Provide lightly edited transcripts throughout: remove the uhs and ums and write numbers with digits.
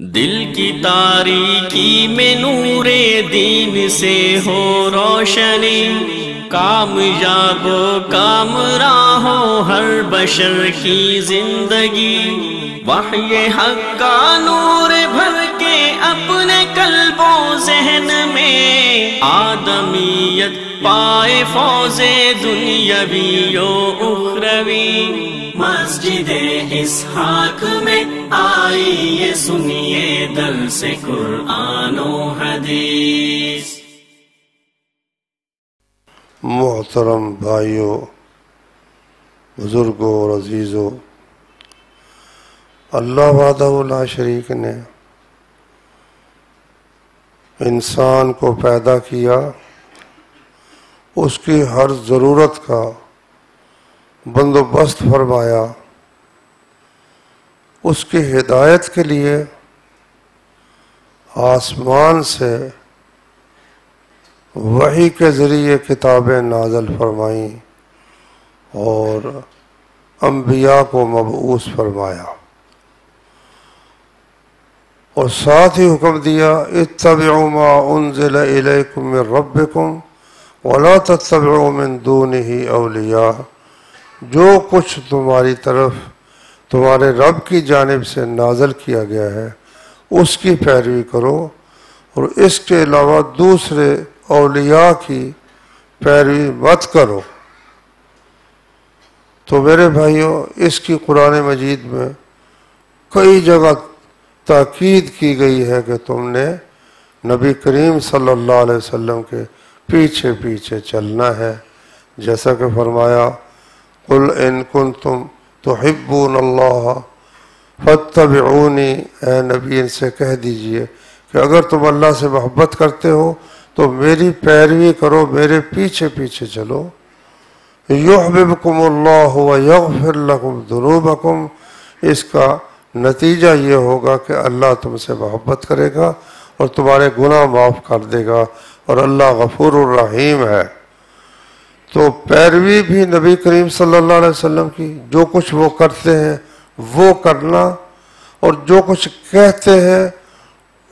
دل کی تاریکی میں نور دین سے ہو روشنی، کامیاب و کامراں ہو ہر بشر کی زندگی، وحی حق کا نور بھر کے اپنے قلب و ذہن میں، آدمیت پائے فوز دنیاوی و اخروی۔ مسجد اسحاق میں آئیے سنیے درس قرآن و حدیث۔ محترم بھائیوں، بزرگوں اور عزیزوں، اللہ وحدہ لا شریک نے انسان کو پیدا کیا، اس کی ہر ضرورت کا بندوبست فرمایا، اس کی ہدایت کے لیے آسمان سے وحی کے ذریعے کتابیں نازل فرمائیں اور انبیاء کو مبعوث فرمایا، اور ساتھ ہی حکم دیا اتبعوا ما انزل الیکم من ربکم ولا تتبعوا من دونہ اولیاء، جو کچھ تمہاری طرف تمہارے رب کی جانب سے نازل کیا گیا ہے اس کی پیروی کرو، اور اس کے علاوہ دوسرے اولیاء کی پیروی مت کرو۔ تو میرے بھائیوں، اس کی قرآن مجید میں کئی جگہ تاکید کی گئی ہے کہ تم نے نبی کریم صلی اللہ علیہ وسلم کے پیچھے پیچھے چلنا ہے، جیسا کہ فرمایا قل ان کنتم تحبون اللہ فاتبعونی، اے نبی ان سے کہہ دیجئے کہ اگر تم اللہ سے محبت کرتے ہو تو میری پیروی کرو، میرے پیچھے پیچھے چلو۔ یحببکم اللہ ویغفر لکم ذنوبکم، اس کا نتیجہ یہ ہوگا کہ اللہ تم سے محبت کرے گا اور تمہارے گناہ معاف کر دے گا، اور اللہ غفور الرحیم ہے۔ تو پیروی بھی نبی کریم صلی اللہ علیہ وسلم کی، جو کچھ وہ کرتے ہیں وہ کرنا، اور جو کچھ کہتے ہیں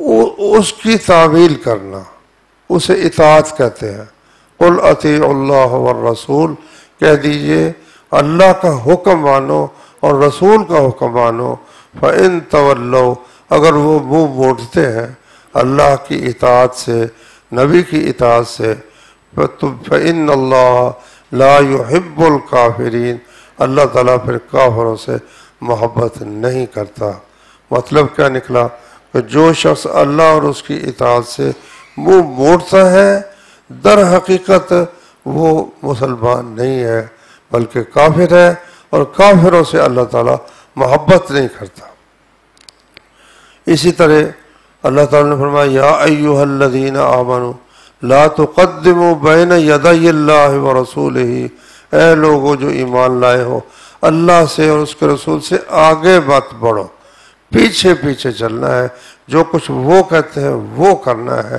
اس کی تعمیل کرنا، اسے اطاعت کہتے ہیں۔ قل اطیعوا اللہ والرسول، کہہ دیجئے اللہ کا حکم مانو اور رسول کا حکم مانو۔ فَإِن تَوَلَّوْا، اگر وہ منہ موڑتے ہیں اللہ کی اطاعت سے، نبی کی اطاعت سے، فَإِنَّ اللَّهَ لَا يُحِبُّ الْكَافِرِينَ، اللہ تعالیٰ پھر کافروں سے محبت نہیں کرتا۔ مطلب کیا نکلا کہ جو شخص اللہ اور اس کی اطاعت سے منہ موڑتا ہے در حقیقت وہ مسلمان نہیں ہے بلکہ کافر ہے، اور کافروں سے اللہ تعالیٰ محبت نہیں کرتا۔ اسی طرح اللہ تعالیٰ نے فرمایا یا ایھا الذین آمنوا لا تقدموا بین یدی اللہ ورسولہ، اے لوگو جو ایمان لائے ہو، اللہ سے اور اس کے رسول سے آگے مت بڑھو، پیچھے پیچھے چلنا ہے، جو کچھ وہ کہتے ہیں وہ کرنا ہے،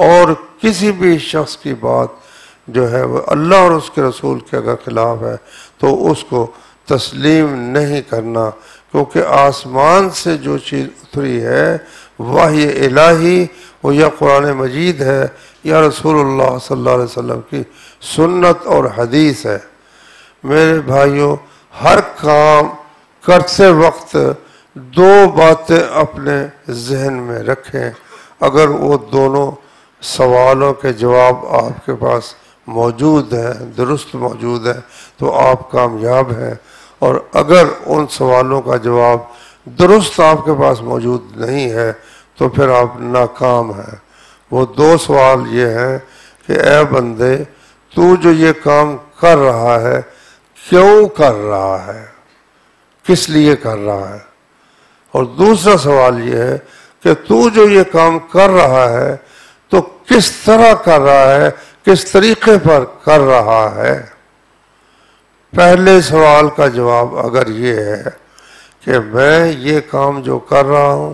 اور کسی بھی شخص کی بات جو ہے وہ اللہ اور اس کے رسول کے اگر خلاف ہے تو اس کو تسلیم نہیں کرنا، کیونکہ آسمان سے جو چیز اتری ہے وحی الہی وہ یا قرآن مجید ہے یا رسول اللہ صلی اللہ علیہ وسلم کی سنت اور حدیث ہے۔ میرے بھائیوں، ہر کام کرتے وقت دو باتیں اپنے ذہن میں رکھیں، اگر وہ دونوں سوالوں کے جواب آپ کے پاس موجود ہیں، درست موجود ہیں، تو آپ کامیاب ہیں، اور اگر ان سوالوں کا جواب درست آپ کے پاس موجود نہیں ہے تو پھر آپ ناکام ہیں۔ وہ دو سوال یہ ہیں کہ اے بندے، تو جو یہ کام کر رہا ہے کیوں کر رہا ہے، کس لیے کر رہا ہے، اور دوسرا سوال یہ ہے کہ تو جو یہ کام کر رہا ہے تو کس طرح کر رہا ہے، کس طریقے پر کر رہا ہے۔ پہلے سوال کا جواب اگر یہ ہے کہ میں یہ کام جو کر رہا ہوں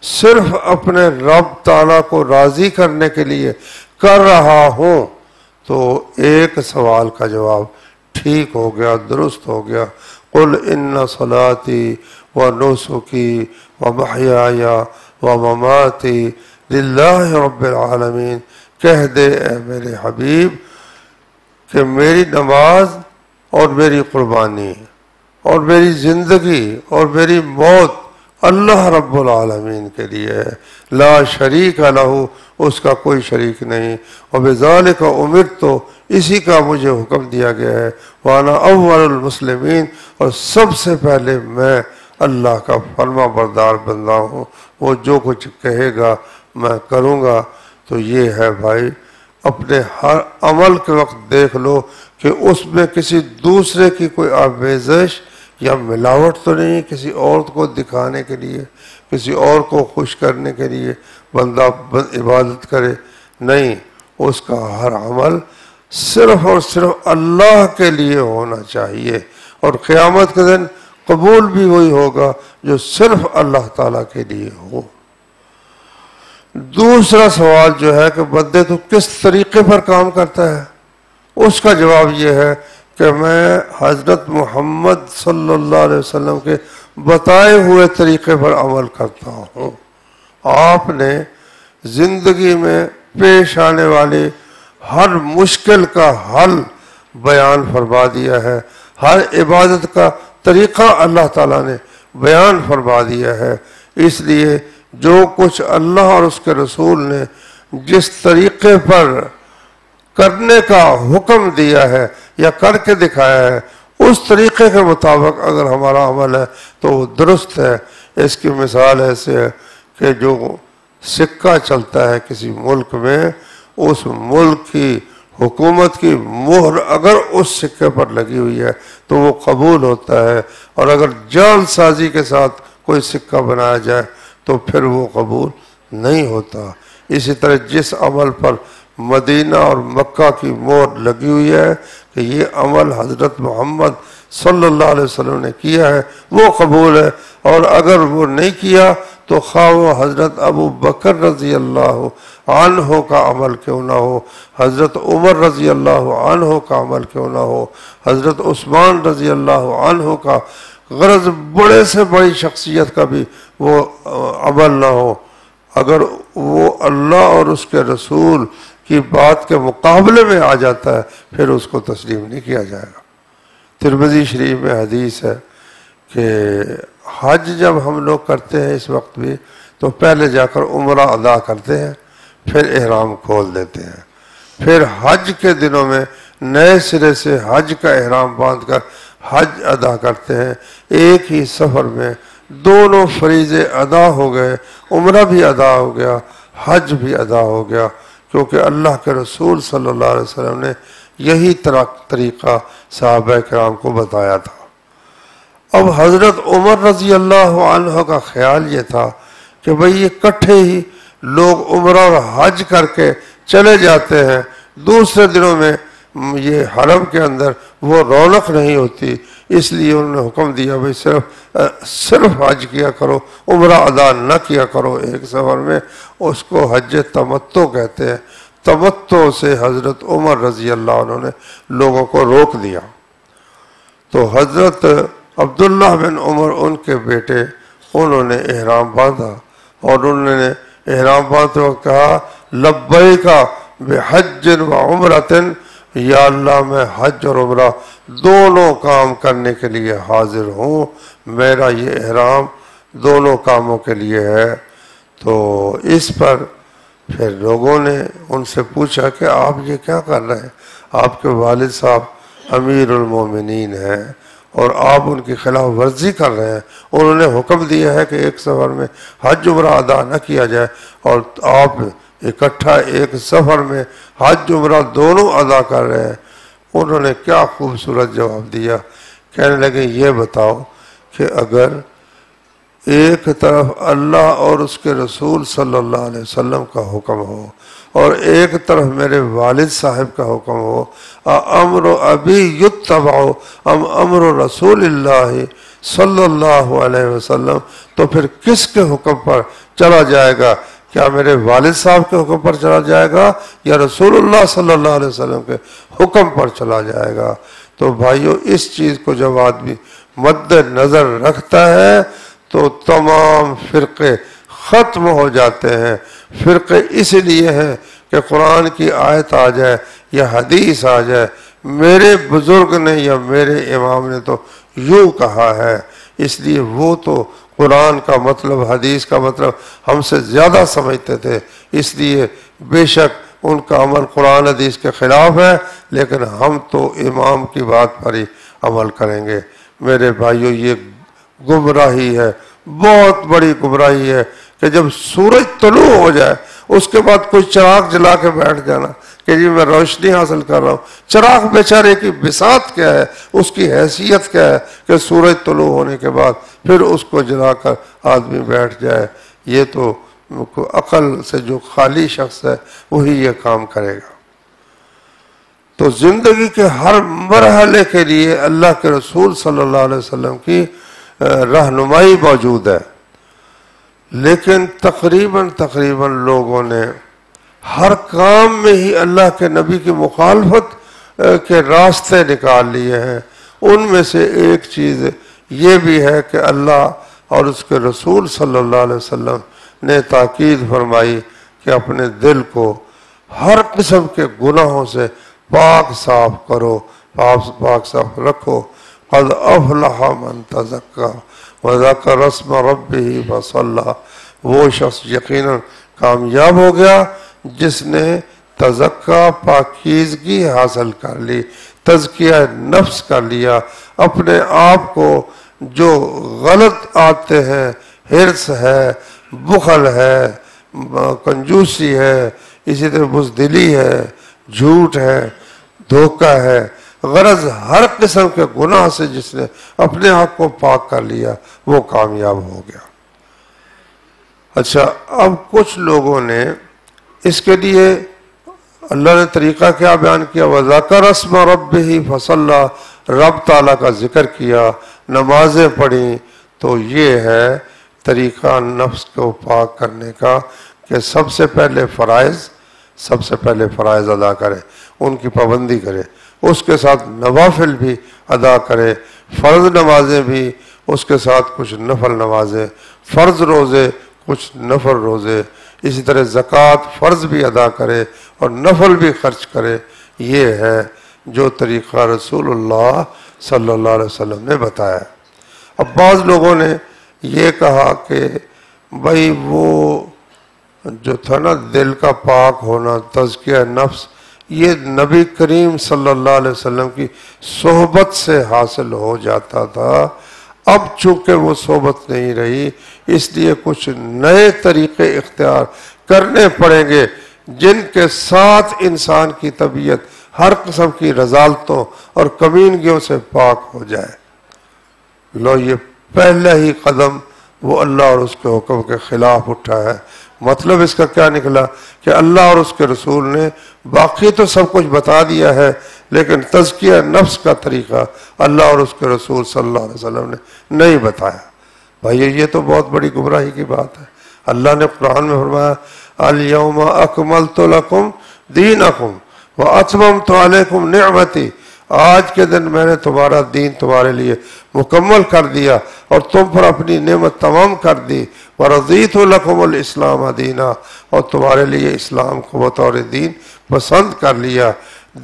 صرف اپنے رب تعالیٰ کو راضی کرنے کے لیے کر رہا ہوں، تو ایک سوال کا جواب ٹھیک ہو گیا، درست ہو گیا۔ قل ان صلاتی ونسکی ومحیای ومماتی للہ رب العالمین، کہہ دے اے میرے حبیب کہ میری نماز اور میری قربانی اور میری زندگی اور میری موت اللہ رب العالمین کے لیے ہے، لا شریک لہ، اس کا کوئی شریک نہیں، وبذالک امرت، اسی کا مجھے حکم دیا گیا ہے، وانا اول المسلمین، اور سب سے پہلے میں اللہ کا فرما بردار بندہ ہوں، وہ جو کچھ کہے گا میں کروں گا۔ تو یہ ہے بھائی، اپنے ہر عمل کے وقت دیکھ لو کہ اس میں کسی دوسرے کی کوئی آمیزش یا ملاوٹ تو نہیں، کسی اور کو دکھانے کے لیے، کسی اور کو خوش کرنے کے لیے بندہ عبادت کرے، نہیں، اس کا ہر عمل صرف اور صرف اللہ کے لیے ہونا چاہیے، اور قیامت کے دن قبول بھی وہی ہوگا جو صرف اللہ تعالیٰ کے لیے ہو۔ دوسرا سوال جو ہے کہ بندے تو کس طریقے پر کام کرتا ہے، اس کا جواب یہ ہے کہ میں حضرت محمد صلی اللہ علیہ وسلم کے بتائے ہوئے طریقے پر عمل کرتا ہوں۔ آپ نے زندگی میں پیش آنے والی ہر مشکل کا حل بیان فرما دیا ہے، ہر عبادت کا طریقہ اللہ تعالیٰ نے بیان فرما دیا ہے، اس لیے جو کچھ اللہ اور اس کے رسول نے جس طریقے پر کرنے کا حکم دیا ہے یا کر کے دکھایا ہے، اس طریقے کے مطابق اگر ہمارا عمل ہے تو وہ درست ہے۔ اس کی مثال ایسے ہے کہ جو سکہ چلتا ہے کسی ملک میں، اس ملک کی حکومت کی مہر اگر اس سکے پر لگی ہوئی ہے تو وہ قبول ہوتا ہے، اور اگر جعل سازی کے ساتھ کوئی سکہ بنایا جائے تو پھر وہ قبول نہیں ہوتا۔ اسی طرح جس عمل پر مدینہ اور مکہ کی مہر لگی ہوئی ہے کہ یہ عمل حضرت محمد صلی اللہ علیہ وسلم نے کیا ہے وہ قبول ہے، اور اگر وہ نہیں کیا تو خواہ وہ حضرت ابو بکر رضی اللہ عنہ کا عمل کیوں نہ ہو، حضرت عمر رضی اللہ عنہ کا عمل کیوں نہ ہو، حضرت عثمان رضی اللہ عنہ کا، غرض بڑے سے بڑی شخصیت کا بھی وہ عمل نہ ہو، اگر وہ اللہ اور اس کے رسول کی بات کے مقابلے میں آ جاتا ہے پھر اس کو تسلیم نہیں کیا جائے گا۔ ترمذی شریف میں حدیث ہے کہ حج جب ہم لوگ کرتے ہیں اس وقت بھی تو پہلے جا کر عمرہ ادا کرتے ہیں، پھر احرام کھول دیتے ہیں، پھر حج کے دنوں میں نئے سرے سے حج کا احرام باندھ کر حج ادا کرتے ہیں۔ ایک ہی سفر میں دونوں فریضے ادا ہو گئے، عمرہ بھی ادا ہو گیا، حج بھی ادا ہو گیا، کیونکہ اللہ کے رسول صلی اللہ علیہ وسلم نے یہی طریقہ صحابہ کرام کو بتایا تھا۔ اب حضرت عمر رضی اللہ عنہ کا خیال یہ تھا کہ بھئی یہ کٹھے ہی لوگ عمرہ اور حج کر کے چلے جاتے ہیں، دوسرے دنوں میں یہ حرم کے اندر وہ رونق نہیں ہوتی، اس لیے انہوں نے حکم دیا بھئی صرف حج کیا کرو، عمرہ ادا نہ کیا کرو ایک سفر میں، اس کو حج تمتع کہتے ہیں۔ تمتع سے حضرت عمر رضی اللہ عنہ نے لوگوں کو روک دیا، تو حضرت عبداللہ بن عمر ان کے بیٹے، انہوں نے احرام باندھا، اور انہوں نے احرام باندھتے وقت کہا لبیک بحج و عمرۃ، یا اللہ میں حج اور عمرہ دونوں کام کرنے کے لیے حاضر ہوں، میرا یہ احرام دونوں کاموں کے لیے ہے۔ تو اس پر پھر لوگوں نے ان سے پوچھا کہ آپ یہ کیا کر رہے ہیں، آپ کے والد صاحب امیر المومنین ہیں اور آپ ان کی خلاف ورزی کر رہے ہیں، انہوں نے حکم دیا ہے کہ ایک سفر میں حج عمرہ ادا نہ کیا جائے، اور آپ اکٹھا ایک سفر میں حج عمرہ دونوں ادا کر رہے ہیں۔ انہوں نے کیا خوبصورت جواب دیا، کہنے لگے یہ بتاؤ کہ اگر ایک طرف اللہ اور اس کے رسول صلی اللہ علیہ وسلم کا حکم ہو اور ایک طرف میرے والد صاحب کا حکم ہو، امر ابی یتبع ام امر رسول اللہ صلی اللہ علیہ وسلم، تو پھر کس کے حکم پر چلا جائے گا؟ کیا میرے والد صاحب کے حکم پر چلا جائے گا یا رسول اللہ صلی اللہ علیہ وسلم کے حکم پر چلا جائے گا؟ تو بھائیو اس چیز کو جب آدمی مد نظر رکھتا ہے تو تمام فرقے ختم ہو جاتے ہیں۔ فرقے اس لیے ہیں کہ قرآن کی آیت آ جائے یا حدیث آ جائے، میرے بزرگ نے یا میرے امام نے تو یوں کہا ہے، اس لیے وہ تو قرآن کا مطلب، حدیث کا مطلب ہم سے زیادہ سمجھتے تھے، اس لیے بے شک ان کا عمل قرآن حدیث کے خلاف ہے، لیکن ہم تو امام کی بات پر ہی عمل کریں گے۔ میرے بھائیوں، یہ گمراہی ہے، بہت بڑی گمراہی ہے کہ جب سورج طلوع ہو جائے اس کے بعد کوئی چراغ جلا کے بیٹھ جانا کہ جی میں روشنی حاصل کر رہا ہوں۔ چراغ بیچارے کی بساط کیا ہے، اس کی حیثیت کیا ہے کہ سورج طلوع ہونے کے بعد پھر اس کو جلا کر آدمی بیٹھ جائے؟ یہ تو عقل سے جو خالی شخص ہے وہی یہ کام کرے گا۔ تو زندگی کے ہر مرحلے کے لیے اللہ کے رسول صلی اللہ علیہ وسلم کی رہنمائی موجود ہے، لیکن تقریباً لوگوں نے ہر کام میں ہی اللہ کے نبی کی مخالفت کے راستے نکال لیے ہیں۔ ان میں سے ایک چیز یہ بھی ہے کہ اللہ اور اس کے رسول صلی اللہ علیہ وسلم نے تاکید فرمائی کہ اپنے دل کو ہر قسم کے گناہوں سے پاک صاف کرو، پاک صاف رکھو۔ قد افلح من تزکا وذکر اسم ربہ فصلی، وہ شخص یقیناً کامیاب ہو گیا جس نے تزکا، پاکیزگی حاصل کر لی، تزکیہ نفس کر لیا، اپنے آپ کو جو غلط عادتیں ہیں، حرص ہے، بخل ہے، کنجوسی ہے، اسی طرح بزدلی ہے، جھوٹ ہے، دھوکہ ہے، غرض ہر قسم کے گناہ سے جس نے اپنے آپ کو پاک کر لیا وہ کامیاب ہو گیا۔ اچھا، اب کچھ لوگوں نے اس کے لیے اللہ نے طریقہ کیا بیان کیا؟ وَذَكَرَ اسْمَ رَبِّهِ فَصَلَّى، رب تعالیٰ کا ذکر کیا، نمازیں پڑھیں۔ تو یہ ہے طریقہ نفس کو پاک کرنے کا کہ سب سے پہلے فرائض ادا کرے، ان کی پابندی کرے، اس کے ساتھ نوافل بھی ادا کرے، فرض نمازیں بھی، اس کے ساتھ کچھ نفل نمازیں، فرض روزے، کچھ نفل روزے، اسی طرح زکوٰۃ فرض بھی ادا کرے اور نفل بھی خرچ کرے۔ یہ ہے جو طریقہ رسول اللہ صلی اللہ علیہ وسلم نے بتایا۔ اب بعض لوگوں نے یہ کہا کہ بھائی وہ جو تھا نا دل کا پاک ہونا، تزکیہ نفس، یہ نبی کریم صلی اللہ علیہ وسلم کی صحبت سے حاصل ہو جاتا تھا، اب چونکہ وہ صحبت نہیں رہی اس لیے کچھ نئے طریقے اختیار کرنے پڑیں گے جن کے ساتھ انسان کی طبیعت ہر قسم کی رذالتوں اور کمینگیوں سے پاک ہو جائے۔ لو، یہ پہلا ہی قدم وہ اللہ اور اس کے حکم کے خلاف اٹھا ہے۔ مطلب اس کا کیا نکلا کہ اللہ اور اس کے رسول نے باقی تو سب کچھ بتا دیا ہے، لیکن تزکیہ نفس کا طریقہ اللہ اور اس کے رسول صلی اللہ علیہ وسلم نے نہیں بتایا۔ بھائی یہ تو بہت بڑی گمراہی کی بات ہے۔ اللہ نے قرآن میں فرمایا الیوم اکملت لکم دینکم واتممت علیکم نعمتی، آج کے دن میں نے تمہارا دین تمہارے لیے مکمل کر دیا اور تم پر اپنی نعمت تمام کر دی، ورضیت لکم الاسلام دینا، اور تمہارے لیے اسلام کو بطور دین پسند کر لیا۔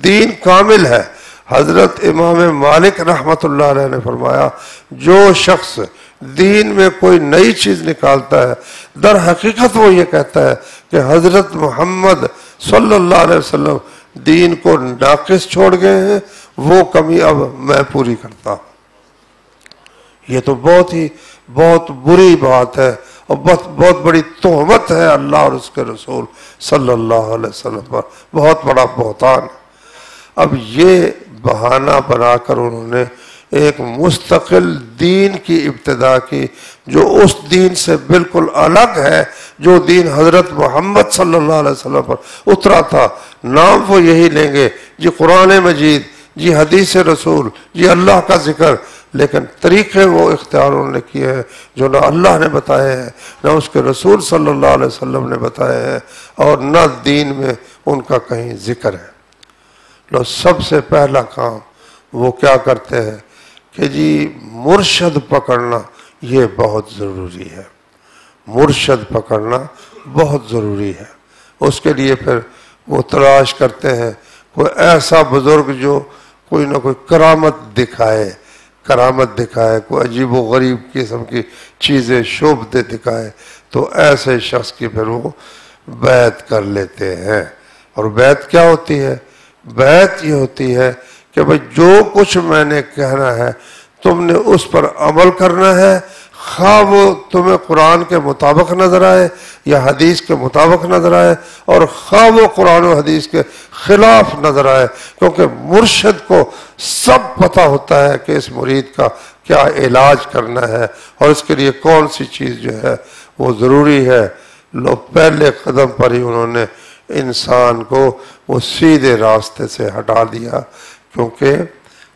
دین کامل ہے۔ حضرت امام مالک رحمۃ اللہ علیہ نے فرمایا جو شخص دین میں کوئی نئی چیز نکالتا ہے در حقیقت وہ یہ کہتا ہے کہ حضرت محمد صلی اللہ علیہ وسلم دین کو ناقص چھوڑ گئے ہیں، وہ کمی اب میں پوری کرتا ہوں۔ یہ تو بہت بری بات ہے اور بہت بڑی تہمت ہے اللہ اور اس کے رسول صلی اللہ علیہ وسلم پر، بہت بڑا بہتان ہے۔ اب یہ بہانہ بنا کر انہوں نے ایک مستقل دین کی ابتدا کی جو اس دین سے بالکل الگ ہے جو دین حضرت محمد صلی اللہ علیہ وسلم پر اترا تھا۔ نام وہ یہی لیں گے، جی قرآن مجید، جی حدیث رسول، جی اللہ کا ذکر، لیکن طریقے وہ اختیار انہوں نے کیے ہیں جو نہ اللہ نے بتائے ہیں، نہ اس کے رسول صلی اللہ علیہ وسلم نے بتائے ہیں، اور نہ دین میں ان کا کہیں ذکر ہے۔ لو، سب سے پہلا کام وہ کیا کرتے ہیں کہ جی مرشد پکڑنا یہ بہت ضروری ہے۔ مرشد پکڑنا بہت ضروری ہے۔ اس کے لیے پھر وہ تلاش کرتے ہیں کوئی ایسا بزرگ جو کوئی نہ کوئی کرامت دکھائے، کوئی عجیب و غریب قسم کی چیزیں شوبدے دکھائے، تو ایسے شخص کی پھر وہ بیعت کر لیتے ہیں۔ اور بیعت کیا ہوتی ہے؟ بیعت یہ ہوتی ہے کہ بھئی جو کچھ میں نے کہنا ہے تم نے اس پر عمل کرنا ہے، خواہ وہ تمہیں قرآن کے مطابق نظر آئے یا حدیث کے مطابق نظر آئے، اور خواہ وہ قرآن و حدیث کے خلاف نظر آئے، کیونکہ مرشد کو سب پتہ ہوتا ہے کہ اس مرید کا کیا علاج کرنا ہے اور اس کے لیے کون سی چیز جو ہے وہ ضروری ہے۔ لوگ پہلے قدم پر ہی انہوں نے انسان کو وہ سیدھے راستے سے ہٹا دیا، کیونکہ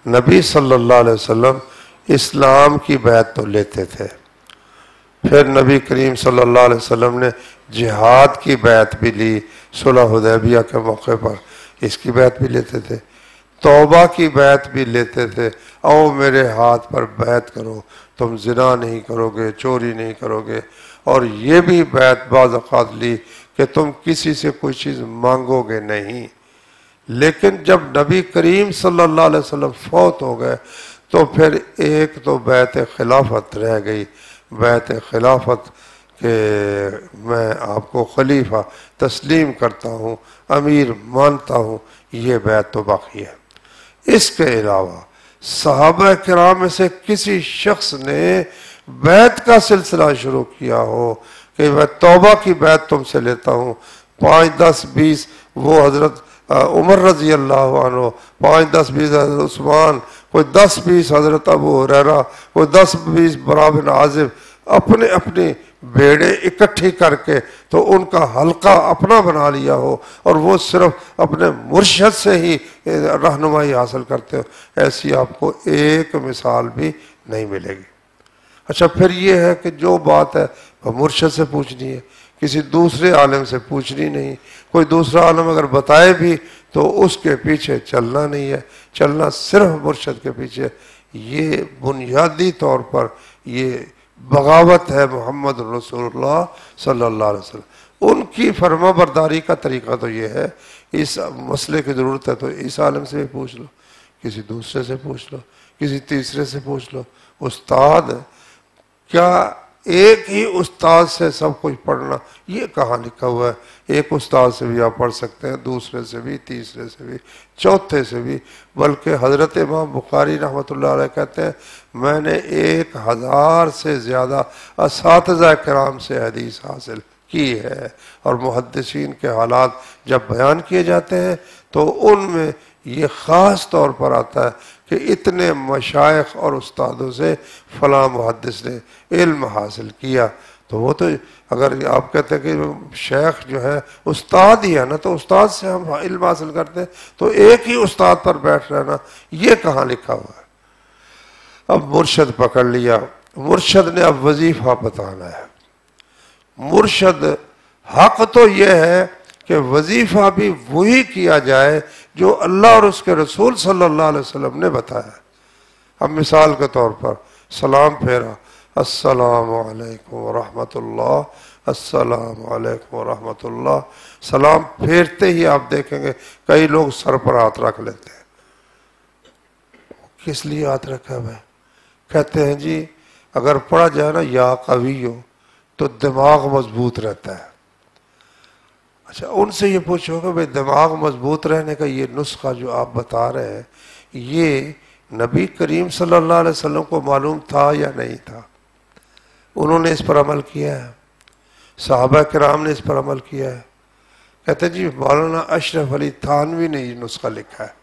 نبی صلی اللہ علیہ وسلم اسلام کی بیعت تو لیتے تھے، پھر نبی کریم صلی اللہ علیہ وسلم نے جہاد کی بیعت بھی لی، صلح حدیبیہ کے موقع پر اس کی بیعت بھی لیتے تھے، توبہ کی بیعت بھی لیتے تھے، او میرے ہاتھ پر بیعت کرو، تم زنا نہیں کرو گے، چوری نہیں کرو گے، اور یہ بھی بیعت بعض اوقات لی کہ تم کسی سے کوئی چیز مانگو گے نہیں۔ لیکن جب نبی کریم صلی اللہ علیہ وسلم فوت ہو گئے تو پھر ایک تو بیعت خلافت رہ گئی، بیعت خلافت کہ میں آپ کو خلیفہ تسلیم کرتا ہوں، امیر مانتا ہوں، یہ بیعت تو باقی ہے۔ اس کے علاوہ صحابہ کرام میں سے کسی شخص نے بیعت کا سلسلہ شروع کیا ہو کہ میں توبہ کی بیعت تم سے لیتا ہوں، 5 10 20 وہ حضرت عمر رضی اللہ عنہ، 5 10 20 حضرت عثمان، کوئی 10 20 حضرت ابو ہریرہ، کوئی 10 20 برا بن عازب، اپنے اپنی بیڑے اکٹھی کر کے تو ان کا حلقہ اپنا بنا لیا ہو اور وہ صرف اپنے مرشد سے ہی رہنمائی حاصل کرتے ہو، ایسی آپ کو ایک مثال بھی نہیں ملے گی۔ اچھا، پھر یہ ہے کہ جو بات ہے وہ مرشد سے پوچھنی ہے، کسی دوسرے عالم سے پوچھنی نہیں، کوئی دوسرا عالم اگر بتائے بھی تو اس کے پیچھے چلنا نہیں ہے، چلنا صرف مرشد کے پیچھے۔ یہ بنیادی طور پر یہ بغاوت ہے محمد رسول اللہ صلی اللہ علیہ وسلم۔ ان کی فرما برداری کا طریقہ تو یہ ہے، اس مسئلے کی ضرورت ہے تو اس عالم سے بھی پوچھ لو، کسی دوسرے سے پوچھ لو، کسی تیسرے سے پوچھ لو۔ استاد کیا ایک ہی استاد سے سب کچھ پڑھنا، یہ کہاں لکھا ہوا ہے؟ ایک استاد سے بھی آپ پڑھ سکتے ہیں، دوسرے سے بھی، تیسرے سے بھی، چوتھے سے بھی، بلکہ حضرت امام بخاری رحمۃ اللہ علیہ کہتے ہیں میں نے 1000 سے زیادہ اساتذہ کرام سے حدیث حاصل کی ہے، اور محدثین کے حالات جب بیان کیے جاتے ہیں تو ان میں یہ خاص طور پر آتا ہے کہ اتنے مشائخ اور استادوں سے فلاں محدث نے علم حاصل کیا، تو وہ تو اگر آپ کہتے ہیں کہ شیخ جو ہے استاد ہی ہے نا، تو استاد سے ہم علم حاصل کرتے ہیں، تو ایک ہی استاد پر بیٹھ رہنا یہ کہاں لکھا ہوا ہے؟ اب مرشد پکڑ لیا، مرشد نے اب وظیفہ بتانا ہے۔ مرشد حق تو یہ ہے کہ وظیفہ بھی وہی کیا جائے جو اللہ اور اس کے رسول صلی اللہ علیہ وسلم نے بتایا۔ اب مثال کے طور پر سلام پھیرا، السلام علیکم ورحمۃ اللہ، السلام علیکم ورحمۃ اللہ، سلام پھیرتے ہی آپ دیکھیں گے کئی لوگ سر پر ہاتھ رکھ لیتے ہیں۔ کس لیے ہاتھ رکھا ہے؟ کہتے ہیں جی اگر پڑھا جائے نا یا قوی ہو تو دماغ مضبوط رہتا ہے۔ اچھا، ان سے یہ پوچھو کہ بھئی دماغ مضبوط رہنے کا یہ نسخہ جو آپ بتا رہے ہیں یہ نبی کریم صلی اللہ علیہ وسلم کو معلوم تھا یا نہیں تھا؟ انہوں نے اس پر عمل کیا ہے، صحابہ کرام نے اس پر عمل کیا ہے۔ کہتے ہیں جی مولانا اشرف علی تھانوی نے یہ نسخہ لکھا ہے۔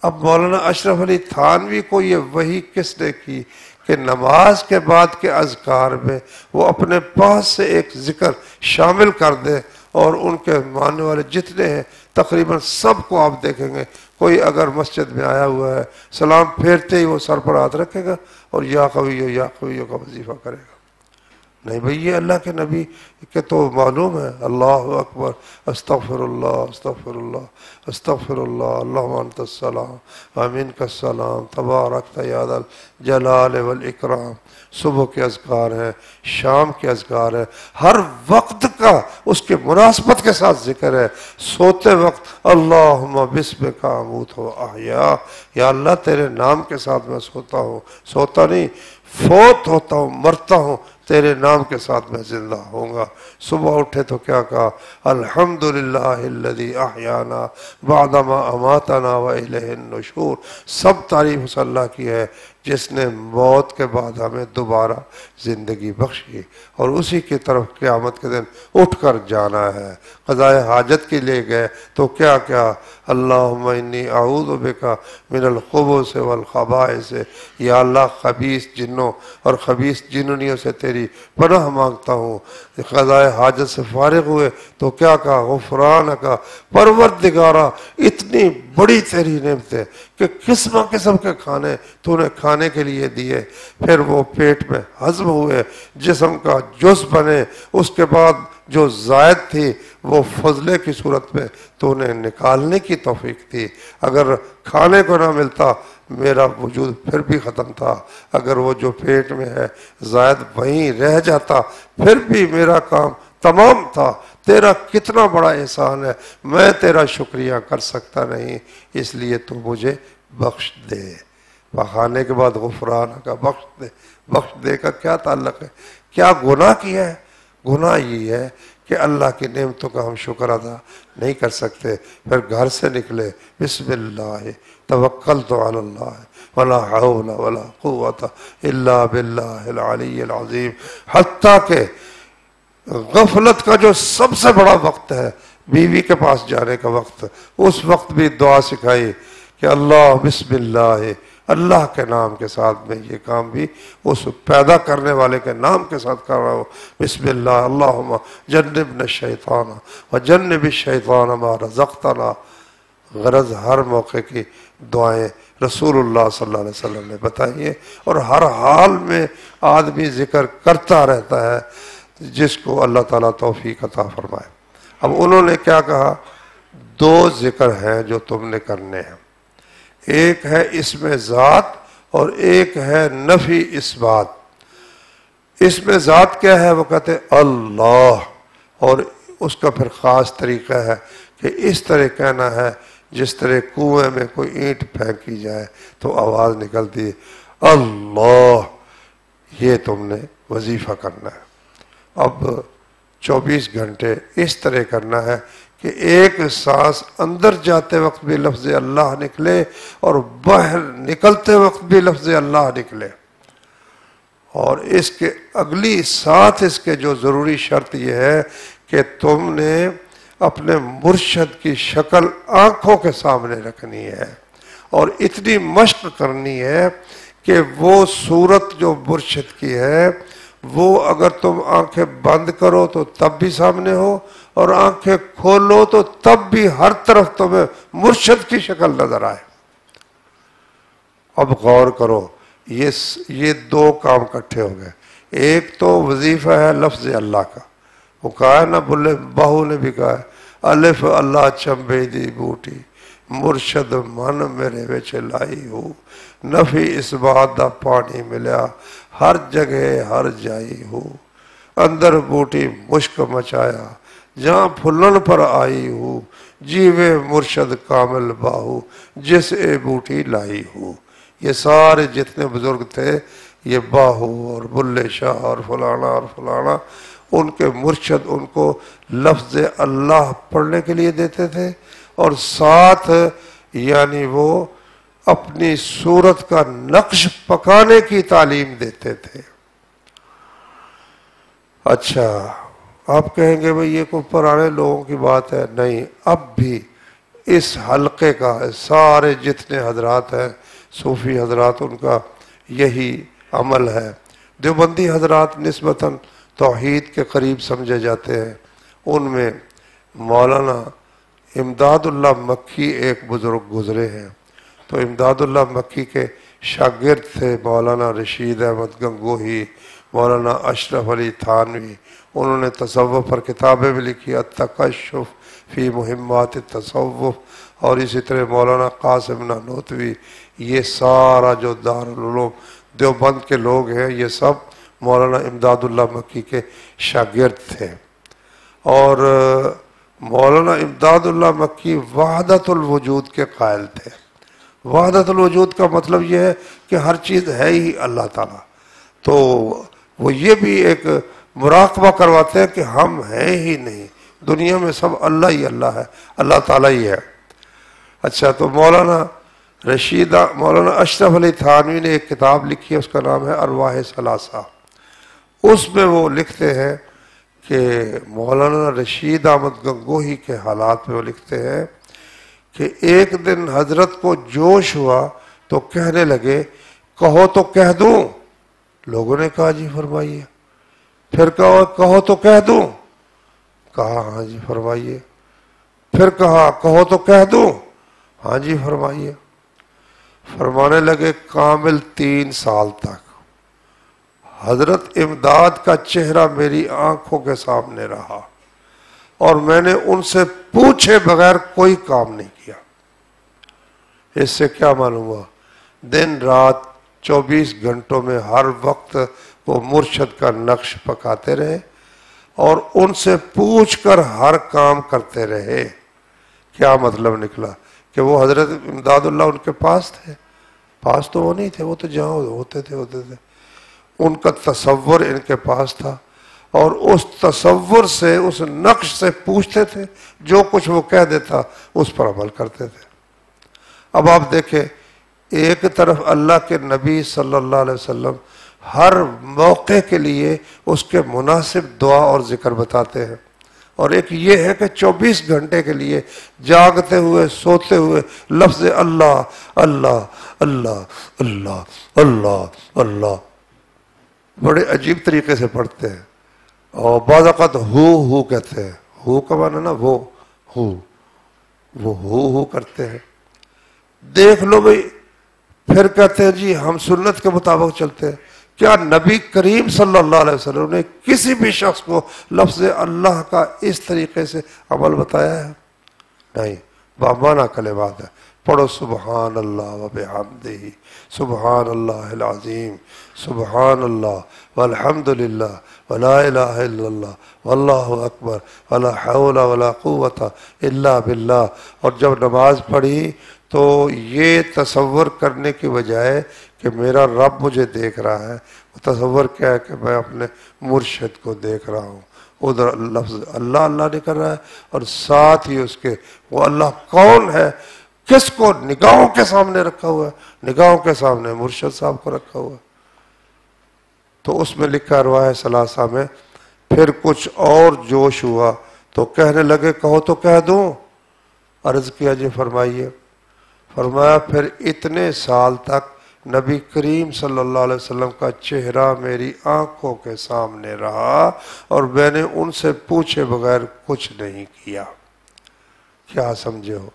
اب مولانا اشرف علی تھانوی کو یہ وحی کس نے کی کہ نماز کے بعد کے اذکار میں وہ اپنے پاس سے ایک ذکر شامل کر دے، اور ان کے ماننے والے جتنے ہیں تقریباً سب کو آپ دیکھیں گے کوئی اگر مسجد میں آیا ہوا ہے سلام پھیرتے ہی وہ سر پر ہاتھ رکھے گا اور یا قویو کا وظیفہ کرے گا۔ نہیں بھئی یہ اللہ کے نبی کہ تو معلوم ہے اللہ اکبر استغفر اللہ استغفر اللہ اللہم انت السلام ومنک السلام تبارکت یا ذا الجلال والاکرام. صبح کے اذکار ہیں، شام کے اذکار ہیں، ہر وقت کا اس کے مناسبت کے ساتھ ذکر ہے. سوتے وقت اللہم بسمک اموت و احیا، یا اللہ تیرے نام کے ساتھ میں سوتا نہیں، فوت ہوتا ہوں، مرتا ہوں، تیرے نام کے ساتھ میں زندہ ہوں گا. صبح اٹھے تو کیا کہا؟ الحمدللہ الذی احیانا بعدما اماتنا والیہ النشور. سب تعریف اس اللہ کی ہے جس نے موت کے بعد ہمیں دوبارہ زندگی بخشی اور اسی کی طرف قیامت کے دن اٹھ کر جانا ہے. قضائے حاجت کے لیے گئے تو کیا کیا؟ اللہم انی اعوذ بک من الخبث والخبائث، یا اللہ خبیث جنوں اور خبیث جنونیوں سے تیری پناہ مانگتا ہوں. قضائے حاجت سے فارغ ہوئے تو کیا کہا؟ غفرانک، پروردگارا اتنی بڑی تیری نعمتیں کہ قسم قسم کے کھانے تو نے کھانے کے لیے دیے، پھر وہ پیٹ میں ہضم ہوئے، جسم کا جز بنے، اس کے بعد جو زائد تھی وہ فضلے کی صورت میں تو نے نکالنے کی توفیق تھی. اگر کھانے کو نہ ملتا میرا وجود پھر بھی ختم تھا، اگر وہ جو پیٹ میں ہے زائد وہیں رہ جاتا پھر بھی میرا کام تمام تھا. تیرا کتنا بڑا احسان ہے، میں تیرا شکریہ کر سکتا نہیں، اس لیے تو مجھے بخش دے. کھانے کے بعد غفران کا بخش دے کا کیا تعلق ہے؟ کیا گناہ کیا ہے؟ گناہ یہ ہے کہ اللہ کی نعمتوں کا ہم شکر ادا نہیں کر سکتے. پھر گھر سے نکلے بسم اللہ توکلت علی اللہ ولا حول ولا قوت الا باللہ العلی العظیم. حتیٰ کہ غفلت کا جو سب سے بڑا وقت ہے بیوی کے پاس جانے کا وقت، اس وقت بھی دعا سکھائی کہ اللہ بسم اللہ، اللہ کے نام کے ساتھ میں یہ کام بھی اس پیدا کرنے والے کے نام کے ساتھ کر رہا ہوں. بسم اللہ اللہم جنبنا الشیطان وجنب الشیطان ما رزقتنا. غرض ہر موقع کی دعائیں رسول اللہ صلی اللہ علیہ وسلم نے بتائی ہیں اور ہر حال میں آدمی ذکر کرتا رہتا ہے جس کو اللہ تعالیٰ توفیق عطا فرمائے. اب انہوں نے کیا کہا؟ دو ذکر ہیں جو تم نے کرنے ہیں، ایک ہے اسم ذات اور ایک ہے نفی اثبات. اسم ذات کیا ہے؟ وہ کہتے ہیں اللہ، اور اس کا پھر خاص طریقہ ہے کہ اس طرح کہنا ہے جس طرح کنویں میں کوئی اینٹ پھینکی جائے تو آواز نکلتی ہے اللہ. یہ تم نے وظیفہ کرنا ہے. اب 24 گھنٹے اس طرح کرنا ہے کہ ایک سانس اندر جاتے وقت بھی لفظ اللہ نکلے اور باہر نکلتے وقت بھی لفظ اللہ نکلے. اور اس کے اگلی ساتھ اس کے جو ضروری شرط یہ ہے کہ تم نے اپنے مرشد کی شکل آنکھوں کے سامنے رکھنی ہے اور اتنی مشق کرنی ہے کہ وہ صورت جو مرشد کی ہے وہ اگر تم آنکھیں بند کرو تو تب بھی سامنے ہو اور آنکھیں کھولو تو تب بھی ہر طرف تمہیں مرشد کی شکل نظر آئے. اب غور کرو، یہ دو کام اکٹھے ہو گئے. ایک تو وظیفہ ہے لفظ اللہ کا، وہ کہا ہے نا، بلے بہو نے بھی کہا ہے الف اللہ چمبے دی بوٹی مرشد من میرے وچ لائی ہو، نفی اس بات دا پانی ملیا ہر جگہ ہر جائی ہو، اندر بوٹی مشک مچایا جہاں پھلن پر آئی ہو، جیوے مرشد کامل باہو جس اے بوٹی لائی ہو. یہ سارے جتنے بزرگ تھے یہ باہو اور بلے شاہ اور فلانا ان کے مرشد ان کو لفظ اللہ پڑھنے کے لیے دیتے تھے اور ساتھ یعنی وہ اپنی صورت کا نقش پکانے کی تعلیم دیتے تھے. اچھا آپ کہیں گے بھئی یہ کوئی پرانے لوگوں کی بات ہے. نہیں، اب بھی اس حلقے کا سارے جتنے حضرات ہیں صوفی حضرات ان کا یہی عمل ہے. دیوبندی حضرات نسبتاً توحید کے قریب سمجھے جاتے ہیں. ان میں مولانا امداد اللہ مکی ایک بزرگ گزرے ہیں، تو امداد اللہ مکی کے شاگرد تھے مولانا رشید احمد گنگوہی، مولانا اشرف علی تھانوی، انہوں نے تصوف پر کتابیں بھی لکھی، التکشف فی مہمات التصوف، اور اسی طرح مولانا قاسم نانوتوی، یہ سارا جو دارالعلوم دیوبند کے لوگ ہیں یہ سب مولانا امداد اللہ مکی کے شاگرد تھے۔ اور مولانا امداد اللہ مکی وحدت الوجود کے قائل تھے۔ وحدت الوجود کا مطلب یہ ہے کہ ہر چیز ہے ہی اللہ تعالیٰ، تو وہ یہ بھی ایک مراقبہ کرواتے ہیں کہ ہم ہیں ہی نہیں، دنیا میں سب اللہ ہی اللہ ہے، اللہ تعالیٰ ہی ہے۔ اچھا، تو مولانا اشرف علی تھانوی نے ایک کتاب لکھی ہے، اس کا نام ہے ارواح ثلاثہ۔ اس میں وہ لکھتے ہیں کہ مولانا رشید احمد گنگوہی کے حالات میں وہ لکھتے ہیں کہ ایک دن حضرت کو جوش ہوا تو کہنے لگے کہو تو کہہ دوں۔ لوگوں نے کہا جی فرمائیے۔ پھر کہو تو کہہ دوں۔ کہا ہاں جی فرمائیے۔ پھر کہا کہو تو کہہ دوں۔ ہاں جی فرمائیے۔ فرمانے لگے کامل 3 سال تک حضرت امداد کا چہرہ میری آنکھوں کے سامنے رہا اور میں نے ان سے پوچھے بغیر کوئی کام نہیں کیا۔ اس سے کیا معلوم ہوا؟ دن رات 24 گھنٹوں میں ہر وقت وہ مرشد کا نقش پکاتے رہے اور ان سے پوچھ کر ہر کام کرتے رہے۔ کیا مطلب نکلا؟ کہ وہ حضرت امداد اللہ ان کے پاس تھے؟ پاس تو وہ نہیں تھے، وہ تو جہاں ہوتے تھے۔ ان کا تصور ان کے پاس تھا اور اس تصور سے، اس نقش سے پوچھتے تھے، جو کچھ وہ کہہ دیتا اس پر عمل کرتے تھے۔ اب آپ دیکھیں، ایک طرف اللہ کے نبی صلی اللہ علیہ وسلم ہر موقع کے لیے اس کے مناسب دعا اور ذکر بتاتے ہیں، اور ایک یہ ہے کہ 24 گھنٹے کے لیے جاگتے ہوئے سوتے ہوئے لفظ اللہ اللہ اللہ اللہ اللہ اللہ بڑے عجیب طریقے سے پڑھتے ہیں، اور بعض اوقات ہو کہتے ہیں۔ ہو کا معنی نا وہ ہو کرتے ہیں۔ دیکھ لو بھئی، پھر کہتے ہیں جی ہم سنت کے مطابق چلتے ہیں۔ کیا نبی کریم صلی اللہ علیہ وسلم نے کسی بھی شخص کو لفظ اللہ کا اس طریقے سے عمل بتایا ہے؟ نہیں، بامانہ کلمات ہے۔ پڑھو سبحان اللہ و بحمدہ، سبحان اللہ العظیم، سبحان اللہ والحمد للہ ولا الہ الا اللہ واللہ اکبر ولا حول ولا قوت الا باللہ۔ اور جب نماز پڑھی تو یہ تصور کرنے کی بجائے کہ میرا رب مجھے دیکھ رہا ہے، وہ تصور کیا ہے کہ میں اپنے مرشد کو دیکھ رہا ہوں۔ ادھر لفظ اللہ اللہ نہیں کر رہا ہے، اور ساتھ ہی اس کے وہ اللہ کون ہے، کس کو نگاہوں کے سامنے رکھا ہوا ہے؟ نگاہوں کے سامنے مرشد صاحب کو رکھا ہوا ہے۔ تو اس میں لکھا ارواح ثلاثہ میں، پھر کچھ اور جوش ہوا تو کہنے لگے کہو تو کہہ دوں۔ عرض کیا جی فرمائیے۔ فرمایا پھر اتنے سال تک نبی کریم صلی اللہ علیہ وسلم کا چہرہ میری آنکھوں کے سامنے رہا اور میں نے ان سے پوچھے بغیر کچھ نہیں کیا۔ کیا سمجھے ہو؟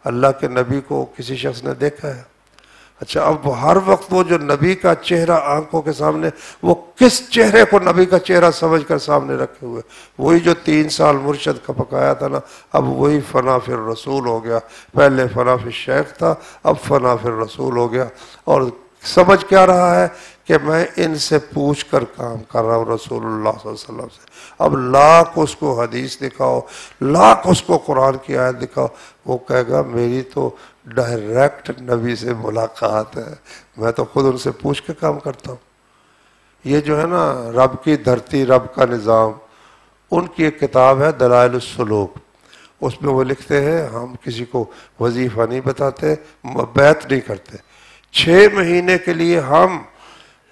اللہ کے نبی کو کسی شخص نے دیکھا ہے؟ اچھا، اب ہر وقت وہ جو نبی کا چہرہ آنکھوں کے سامنے، وہ کس چہرے کو نبی کا چہرہ سمجھ کر سامنے رکھے ہوئے؟ وہی جو 3 سال مرشد کا پکایا تھا نا، اب وہی فنا فی الرسول ہو گیا۔ پہلے فنا فی الشیخ تھا، اب فنا فی الرسول ہو گیا۔ اور سمجھ کیا رہا ہے کہ میں ان سے پوچھ کر کام کر رہا ہوں، رسول اللہ صلی اللہ علیہ وسلم سے۔ اب لاکھ اس کو حدیث دکھاؤ، لاکھ اس کو قرآن کی آیت دکھاؤ، وہ کہے گا میری تو ڈائریکٹ نبی سے ملاقات ہے، میں تو خود ان سے پوچھ کے کام کرتا ہوں۔ یہ جو ہے نا رب کی دھرتی، رب کا نظام، ان کی ایک کتاب ہے دلائل السلوک، اس میں وہ لکھتے ہیں ہم کسی کو وظیفہ نہیں بتاتے، بیعت نہیں کرتے، 6 مہینے کے لیے ہم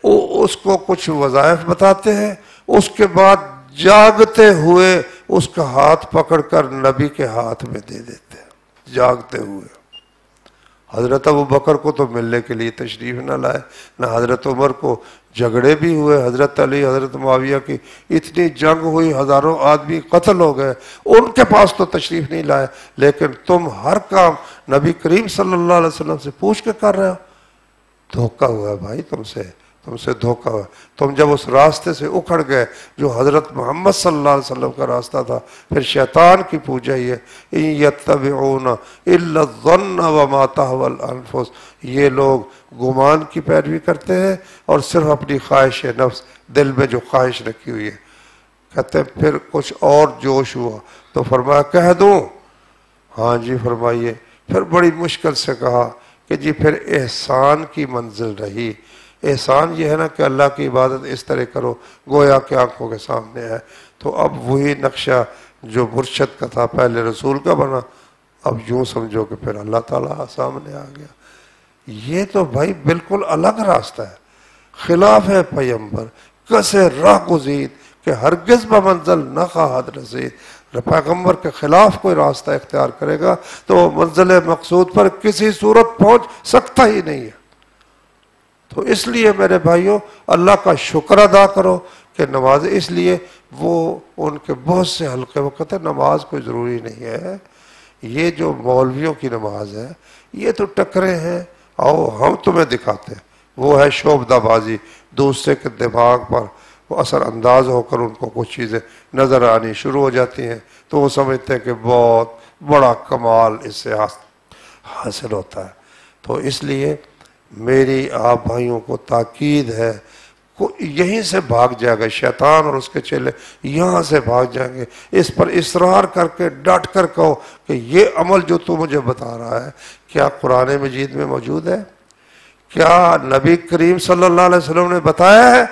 اس کو کچھ وظائف بتاتے ہیں، اس کے بعد جاگتے ہوئے اس کا ہاتھ پکڑ کر نبی کے ہاتھ میں دے دیتے ہیں، جاگتے ہوئے۔ حضرت ابو بکر کو تو ملنے کے لیے تشریف نہ لائے، نہ حضرت عمر کو، جھگڑے بھی ہوئے، حضرت علی حضرت معاویہ کی اتنی جنگ ہوئی، ہزاروں آدمی قتل ہو گئے، ان کے پاس تو تشریف نہیں لائے، لیکن تم ہر کام نبی کریم صلی اللہ علیہ وسلم سے پوچھ کے کر رہے ہو۔ دھوکہ ہوا ہے بھائی تم سے، تم سے دھوکہ ہوا. تم جب اس راستے سے اکھڑ گئے جو حضرت محمد صلی اللہ علیہ وسلم کا راستہ تھا، پھر شیطان کی پوجا ہی ہے ان یتبعون الا الظن وما تهوى الانفس، یہ لوگ گمان کی پیروی کرتے ہیں اور صرف اپنی خواہش نفس، دل میں جو خواہش رکھی ہوئی ہے. کہتے ہیں پھر کچھ اور جوش ہوا تو فرمایا کہہ دوں؟ ہاں جی فرمائیے. پھر بڑی مشکل سے کہا کہ جی پھر احسان کی منزل رہی. احسان یہ ہے نا کہ اللہ کی عبادت اس طرح کرو گویا کہ آنکھوں کے سامنے ہے. تو اب وہی نقشہ جو مرشد کا تھا پہلے رسول کا بنا، اب یوں سمجھو کہ پھر اللہ تعالیٰ سامنے آ گیا. یہ تو بھائی بالکل الگ راستہ ہے، خلاف ہے پیغمبر. کسے راہ گزید کہ ہرگز بمنزل نہ خواہد رسید. پیغمبر کے خلاف کوئی راستہ اختیار کرے گا تو وہ منزل مقصود پر کسی صورت پہنچ سکتا ہی نہیں ہے. تو اس لیے میرے بھائیوں اللہ کا شکر ادا کرو کہ نماز، اس لیے وہ ان کے بہت سے حلقے وہ کہتے ہیں نماز کوئی ضروری نہیں ہے، یہ جو مولویوں کی نماز ہے یہ تو ٹکرے ہیں، آؤ ہم تمہیں دکھاتے ہیں. وہ ہے شعبدہ بازی، دوسرے کے دماغ پر وہ اثر انداز ہو کر ان کو کچھ چیزیں نظر آنی شروع ہو جاتی ہیں تو وہ سمجھتے ہیں کہ بہت بڑا کمال اس سے حاصل ہوتا ہے. تو اس لیے میری آپ بھائیوں کو تاکید ہے، یہیں سے بھاگ جائے گا شیطان اور اس کے چیلے، یہاں سے بھاگ جائیں گے. اس پر اصرار کر کے ڈٹ کر کہو کہ یہ عمل جو تو مجھے بتا رہا ہے کیا قرآن مجید میں موجود ہے؟ کیا نبی کریم صلی اللہ علیہ وسلم نے بتایا ہے؟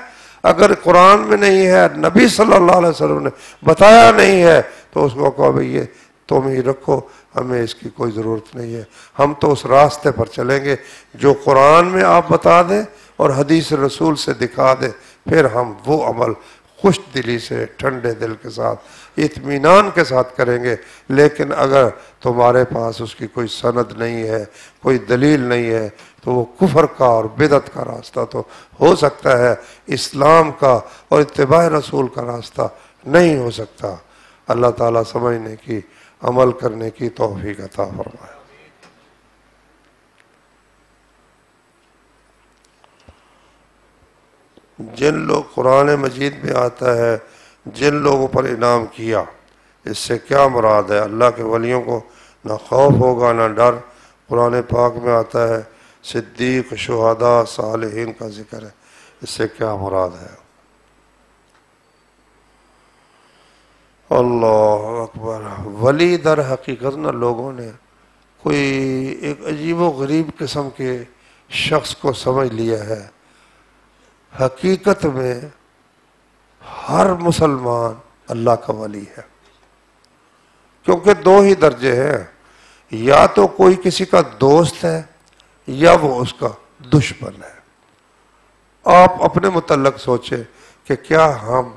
اگر قرآن میں نہیں ہے، نبی صلی اللہ علیہ وسلم نے بتایا نہیں ہے، تو اس کو کہو بھئی یہ تم ہی رکھو، ہمیں اس کی کوئی ضرورت نہیں ہے. ہم تو اس راستے پر چلیں گے جو قرآن میں آپ بتا دیں اور حدیث رسول سے دکھا دیں، پھر ہم وہ عمل خوش دلی سے ٹھنڈے دل کے ساتھ اطمینان کے ساتھ کریں گے. لیکن اگر تمہارے پاس اس کی کوئی سند نہیں ہے، کوئی دلیل نہیں ہے، تو وہ کفر کا اور بدعت کا راستہ تو ہو سکتا ہے، اسلام کا اور اتباع رسول کا راستہ نہیں ہو سکتا. اللہ تعالیٰ سمجھنے کی، عمل کرنے کی توفیق عطا فرمائے. جن لوگ قرآن مجید میں آتا ہے جن لوگوں پر انعام کیا، اس سے کیا مراد ہے؟ اللہ کے ولیوں کو نہ خوف ہوگا نہ ڈر. قرآن پاک میں آتا ہے صدیق، شہداء، صالحین کا ذکر ہے. اس سے کیا مراد ہے؟ اللہ اکبر. ولی در حقیقت نہ لوگوں نے کوئی ایک عجیب و غریب قسم کے شخص کو سمجھ لیا ہے. حقیقت میں ہر مسلمان اللہ کا ولی ہے، کیونکہ دو ہی درجے ہیں، یا تو کوئی کسی کا دوست ہے یا وہ اس کا دشمن ہے. آپ اپنے متعلق سوچیں کہ کیا ہم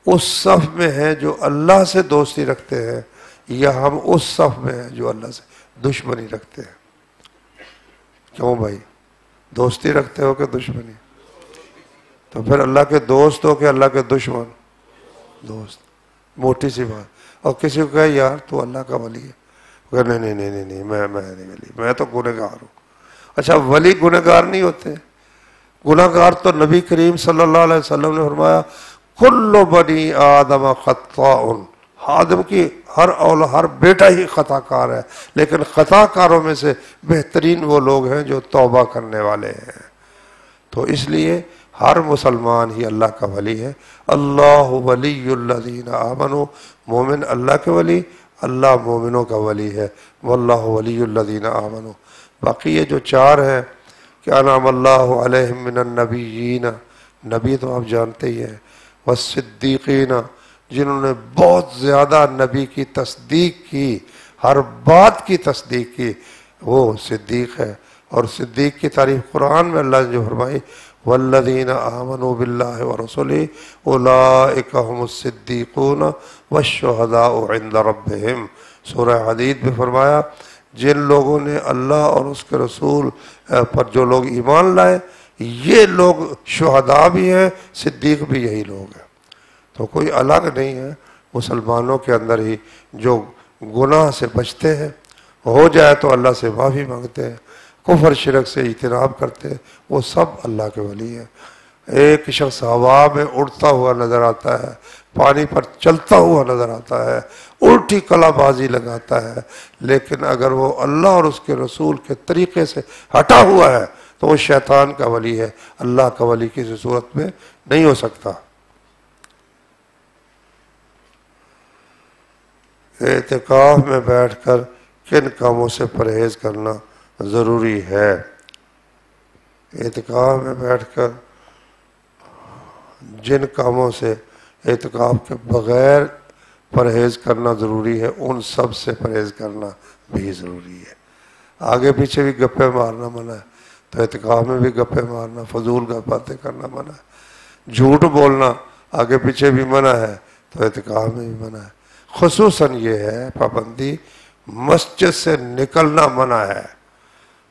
اس صف میں ہیں جو اللہ سے دوستی رکھتے ہیں یا ہم اس صف میں ہیں جو اللہ سے دشمنی رکھتے ہیں؟ کیوں بھائی، دوستی رکھتے ہو کہ دشمنی؟ تو پھر اللہ کے دوست ہو کہ اللہ کے دشمن؟ دوست. موٹی سی بات. اور کسی کو کہے یار تو اللہ کا ولی ہے، کہ نہیں نہیں نہیں نہیں میں نہیں ولی، میں تو گنہگار ہوں. اچھا ولی گنہگار نہیں ہوتے؟ گنہگار تو نبی کریم صلی اللہ علیہ وسلم نے فرمایا کل بنی آدم خطاء، آدم کی ہر بیٹا ہی خطا کار ہے، لیکن خطا کاروں میں سے بہترین وہ لوگ ہیں جو توبہ کرنے والے ہیں. تو اس لیے ہر مسلمان ہی اللہ کا ولی ہے. اللہ ولی الذین آمنوا، مومن اللہ کے ولی، اللہ مومنوں کا ولی ہے. واللہ ولی الذین آمنوا. باقی یہ جو چار ہیں کہ انعم اللہ علیہم من النبیین، نبی تو آپ جانتے ہی ہیں، والصدیقین، جنہوں نے بہت زیادہ نبی کی تصدیق کی، ہر بات کی تصدیق کی، وہ صدیق ہے. اور صدیق کی تعریف قرآن میں اللہ نے جو فرمائی والذین آمنوا باللہ ورسولہ اولئک هم الصدیقون والشہداء عند ربہم. سورہ حدید میں فرمایا جن لوگوں نے اللہ اور اس کے رسول پر جو لوگ ایمان لائے یہ لوگ شہداء بھی ہیں، صدیق بھی یہی لوگ ہیں. تو کوئی الگ نہیں ہے. مسلمانوں کے اندر ہی جو گناہ سے بچتے ہیں، ہو جائے تو اللہ سے معافی مانگتے ہیں، کفر شرک سے اجتناب کرتے ہیں، وہ سب اللہ کے ولی ہیں. ایک شخص ہوا میں اڑتا ہوا نظر آتا ہے، پانی پر چلتا ہوا نظر آتا ہے، الٹی کلا بازی لگاتا ہے، لیکن اگر وہ اللہ اور اس کے رسول کے طریقے سے ہٹا ہوا ہے تو وہ شیطان کا ولی ہے، اللہ کا ولی کسی صورت میں نہیں ہو سکتا۔ اعتکاف میں بیٹھ کر کن کاموں سے پرہیز کرنا ضروری ہے؟ اعتکاف میں بیٹھ کر جن کاموں سے اعتکاف کے بغیر پرہیز کرنا ضروری ہے ان سب سے پرہیز کرنا بھی ضروری ہے۔ آگے پیچھے بھی گپے مارنا منع ہے تو اعتکاف میں بھی گپے مارنا، فضول باتیں کرنا منع ہے، جھوٹ بولنا آگے پیچھے بھی منع ہے تو اعتکاف میں بھی منع ہے۔ خصوصاً یہ ہے پابندی مسجد سے نکلنا منع ہے،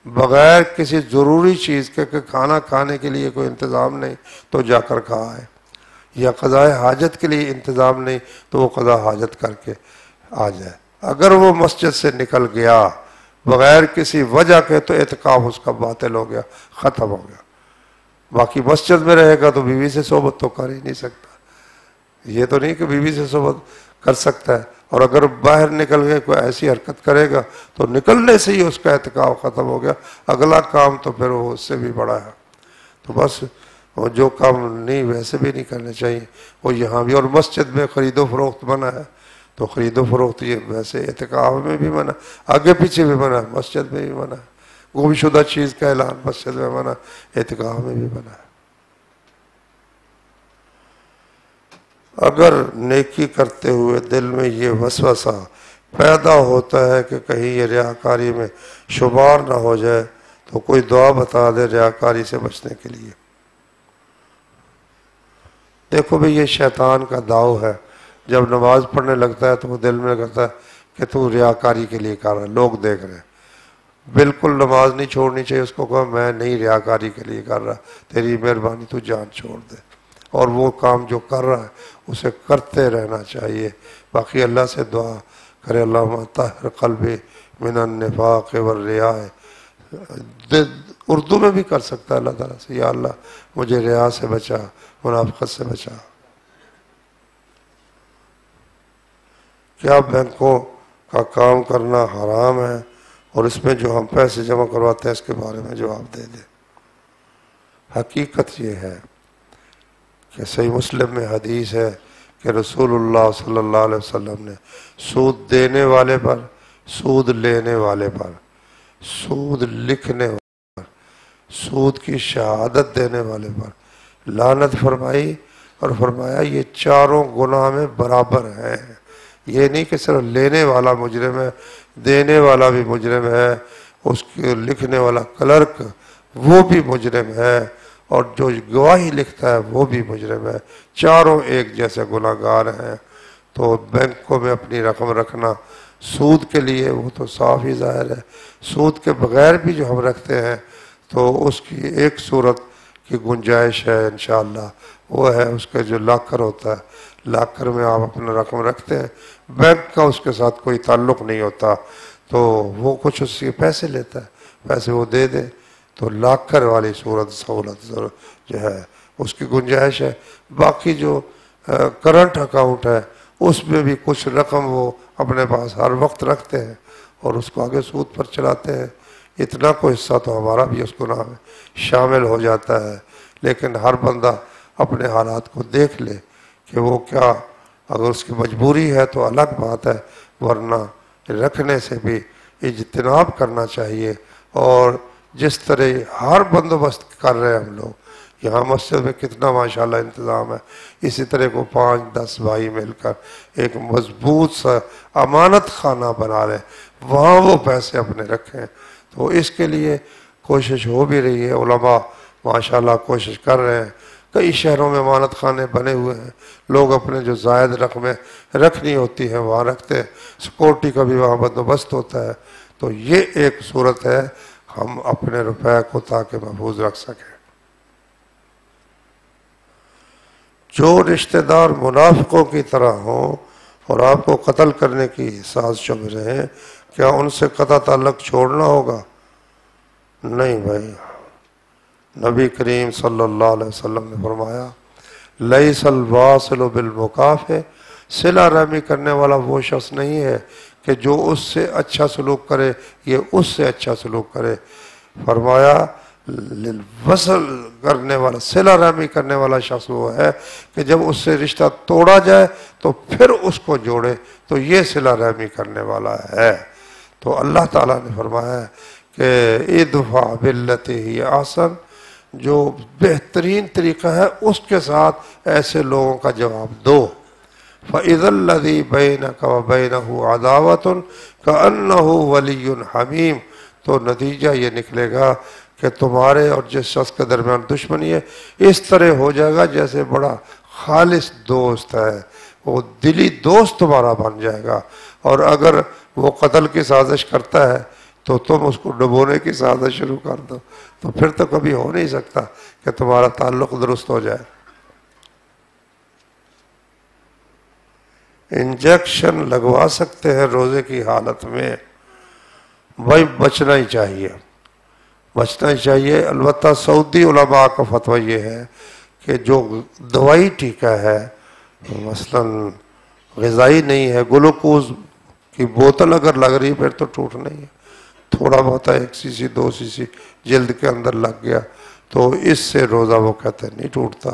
بغیر کسی ضروری چیز کے کہ کھانا کھانے کے لیے کوئی انتظام نہیں تو جا کر کھا ہے، یا قضاء حاجت کے لیے انتظام نہیں تو وہ قضاء حاجت کر کے آ جائے۔ اگر وہ مسجد سے نکل گیا بغیر کسی وجہ کے تو اعتکاف اس کا باطل ہو گیا، ختم ہو گیا۔ باقی مسجد میں رہے گا تو بیوی سے صحبت تو کر ہی نہیں سکتا، یہ تو نہیں کہ بیوی سے صحبت کر سکتا ہے، اور اگر باہر نکل گئے کوئی ایسی حرکت کرے گا تو نکلنے سے ہی اس کا اعتکاف ختم ہو گیا، اگلا کام تو پھر وہ اس سے بھی بڑا ہے۔ تو بس وہ جو کام نہیں ویسے بھی نہیں کرنے چاہیے وہ یہاں بھی، اور مسجد میں خرید و فروخت منع ہے تو خرید و فروخت یہ ویسے اعتکاف میں بھی منع، آگے پیچھے بھی منع، مسجد میں بھی منع، گم شدہ چیز کا اعلان مسجد میں منع، اعتکاف میں بھی منع ہے۔ اگر نیکی کرتے ہوئے دل میں یہ وسوسہ پیدا ہوتا ہے کہ کہیں یہ ریاکاری میں شمار نہ ہو جائے تو کوئی دعا بتا دے ریاکاری سے بچنے کے لیے۔ دیکھو بھئی یہ شیطان کا داؤ ہے، جب نماز پڑھنے لگتا ہے تو وہ دل میں کرتا ہے کہ تو ریاکاری کے لیے کر رہا ہے، لوگ دیکھ رہے ہیں۔ بالکل نماز نہیں چھوڑنی چاہیے، اس کو کہا میں نہیں ریاکاری کے لیے کر رہا، تیری مہربانی تو جان چھوڑ دے، اور وہ کام جو کر رہا ہے اسے کرتے رہنا چاہیے۔ باقی اللہ سے دعا کرے اللہم طہر قلبی من النفاق والریاء، اردو میں بھی کر سکتا ہے اللہ تعالیٰ سے، یا اللہ مجھے ریا سے بچا، منافقت سے بچا۔ کیا بینکوں کا کام کرنا حرام ہے، اور اس میں جو ہم پیسے جمع کرواتے ہیں اس کے بارے میں جواب دے دیں۔ حقیقت یہ ہے کہ صحیح مسلم میں حدیث ہے کہ رسول اللہ صلی اللہ علیہ وسلم نے سود دینے والے پر، سود لینے والے پر، سود لکھنے والے پر، سود کی شہادت دینے والے پر لعنت فرمائی، اور فرمایا یہ چاروں گناہ میں برابر ہیں۔ یہ نہیں کہ صرف لینے والا مجرم ہے، دینے والا بھی مجرم ہے، اس کے لکھنے والا کلرک وہ بھی مجرم ہے، اور جو گواہی لکھتا ہے وہ بھی مجرم ہے، چاروں ایک جیسے گناہگار ہیں۔ تو بینکوں میں اپنی رقم رکھنا سود کے لیے وہ تو صاف ہی ظاہر ہے، سود کے بغیر بھی جو ہم رکھتے ہیں تو اس کی ایک صورت کی گنجائش ہے انشاءاللہ، وہ ہے اس کا جو لاکر ہوتا ہے، لاکر میں آپ اپنا رقم رکھتے ہیں، بینک کا اس کے ساتھ کوئی تعلق نہیں ہوتا، تو وہ کچھ اس کے پیسے لیتا ہے، پیسے وہ دے دے، تو لاکر والی صورت سہولت جو ہے اس کی گنجائش ہے۔ باقی جو کرنٹ اکاؤنٹ ہے اس میں بھی کچھ رقم وہ اپنے پاس ہر وقت رکھتے ہیں اور اس کو آگے سود پر چلاتے ہیں، اتنا کوئی حصہ تو ہمارا بھی اس گناہ میں شامل ہو جاتا ہے۔ لیکن ہر بندہ اپنے حالات کو دیکھ لے کہ وہ کیا، اگر اس کی مجبوری ہے تو الگ بات ہے، ورنہ رکھنے سے بھی اجتناب کرنا چاہیے۔ اور جس طرح ہر بندوبست کر رہے ہیں ہم لوگ، یہاں مسجد میں کتنا ماشاءاللہ انتظام ہے، اسی طرح کو 5-10 بھائی مل کر ایک مضبوط سا امانت خانہ بنا رہے ہیں، وہاں وہ پیسے اپنے رکھیں، تو اس کے لیے کوشش ہو بھی رہی ہے، علماء ماشاءاللہ کوشش کر رہے ہیں، کئی شہروں میں امانت خانے بنے ہوئے ہیں، لوگ اپنے جو زائد رقمیں رکھنی ہوتی ہیں وہاں رکھتے ہیں، سیکورٹی کا بھی وہاں بندوبست ہوتا ہے۔ تو یہ ایک صورت ہے ہم اپنے روپے کو تاکہ محفوظ رکھ سکیں۔ جو رشتہ دار منافقوں کی طرح ہوں اور آپ کو قتل کرنے کی سازش میں رہیں، کیا ان سے قطع تعلق چھوڑنا ہوگا؟ نہیں بھائی، نبی کریم صلی اللہ علیہ وسلم نے فرمایا لیس الواصل بالمکافئ، صلہ رحمی کرنے والا وہ شخص نہیں ہے کہ جو اس سے اچھا سلوک کرے یہ اس سے اچھا سلوک کرے، فرمایا وصل کرنے والا، صلہ رحمی کرنے والا شخص وہ ہے کہ جب اس سے رشتہ توڑا جائے تو پھر اس کو جوڑے، تو یہ صلہ رحمی کرنے والا ہے۔ تو اللہ تعالیٰ نے فرمایا کہ ادفع باللتی ہی احسن، جو بہترین طریقہ ہے اس کے ساتھ ایسے لوگوں کا جواب دو۔ فَإِذَا الَّذِي بَيْنَكَ وَبَيْنَهُ عَدَاوَةٌ كَأَنَّهُ وَلِيٌّ حَمِيمٌ، تو نتیجہ یہ نکلے گا کہ تمہارے اور جس شخص کے درمیان دشمنی ہے اس طرح ہو جائے گا جیسے بڑا خالص دوست ہے، وہ دلی دوست تمہارا بن جائے گا۔ اور اگر وہ قتل کی سازش کرتا ہے تو تم اس کو ڈبونے کی سازش شروع کر دو، تو پھر تو کبھی ہو نہیں سکتا کہ تمہارا تعلق درست ہو جائے۔ انجیکشن لگوا سکتے ہیں روزے کی حالت میں، بھائی بچنا ہی چاہیے، بچنا ہی چاہیے۔ البتہ سعودی علماء کا فتویٰ یہ ہے کہ جو دوائی ٹیکہ ہے، مثلا غذائی نہیں ہے، گلوکوز کی بوتل اگر لگ رہی پھر تو ٹوٹ نہیں ہے، تھوڑا بہت 1 cc 2 cc جلد کے اندر لگ گیا تو اس سے روزہ وہ کہتے ہیں نہیں ٹوٹتا،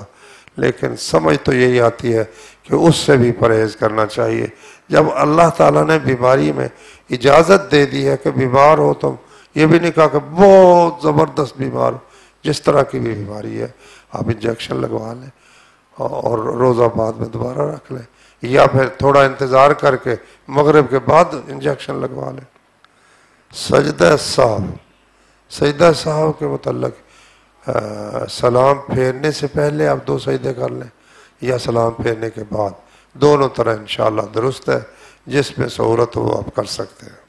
لیکن سمجھ تو یہی آتی ہے کہ اس سے بھی پرہیز کرنا چاہیے۔ جب اللہ تعالیٰ نے بیماری میں اجازت دے دی ہے کہ بیمار ہو، تم یہ بھی نہیں کہا کہ بہت زبردست بیمار ہو، جس طرح کی بھی بیماری ہے آپ انجیکشن لگوا لیں اور روزہ بعد میں دوبارہ رکھ لیں، یا پھر تھوڑا انتظار کر کے مغرب کے بعد انجیکشن لگوا لیں۔ سجدہ سہو، سجدہ سہو کے متعلق سلام پھیرنے سے پہلے آپ 2 سجدے کر لیں یا سلام پھیرنے کے بعد، دونوں طرح انشاءاللہ درست ہے، جس میں سہولت ہو وہ آپ کر سکتے ہیں۔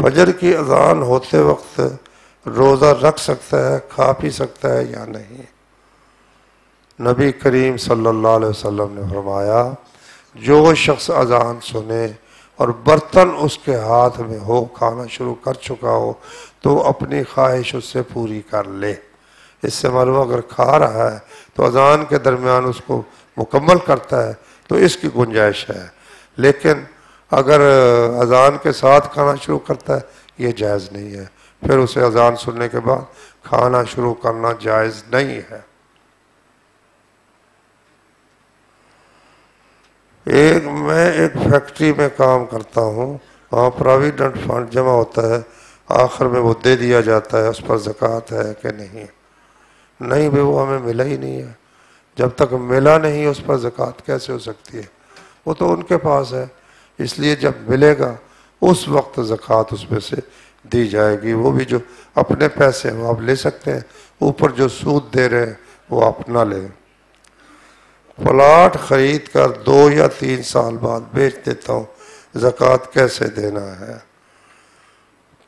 فجر کی اذان ہوتے وقت روزہ رکھ سکتا ہے، کھا پی سکتا ہے یا نہیں؟ نبی کریم صلی اللہ علیہ وسلم نے فرمایا جو شخص اذان سنے اور برتن اس کے ہاتھ میں ہو، کھانا شروع کر چکا ہو، تو اپنی خواہش اس سے پوری کر لے۔ اس سے معلوم اگر کھا رہا ہے تو اذان کے درمیان اس کو مکمل کرتا ہے تو اس کی گنجائش ہے، لیکن اگر اذان کے ساتھ کھانا شروع کرتا ہے یہ جائز نہیں ہے، پھر اسے اذان سننے کے بعد کھانا شروع کرنا جائز نہیں ہے۔ میں ایک فیکٹری میں کام کرتا ہوں، وہاں پراویڈنٹ فنڈ جمع ہوتا ہے، آخر میں وہ دے دیا جاتا ہے، اس پر زکوٰۃ ہے کہ نہیں؟ نہیں بھی، وہ ہمیں ملا ہی نہیں ہے۔ جب تک ملا نہیں اس پر زکوٰۃ کیسے ہو سکتی ہے؟ وہ تو ان کے پاس ہے، اس لیے جب ملے گا اس وقت زکوٰۃ اس میں سے دی جائے گی۔ وہ بھی جو اپنے پیسے ہیں وہ آپ لے سکتے ہیں، اوپر جو سود دے رہے ہیں وہ آپ نہ لیں۔ پلاٹ خرید کر 2 یا 3 سال بعد بیچ دیتا ہوں، زکوٰۃ کیسے دینا ہے؟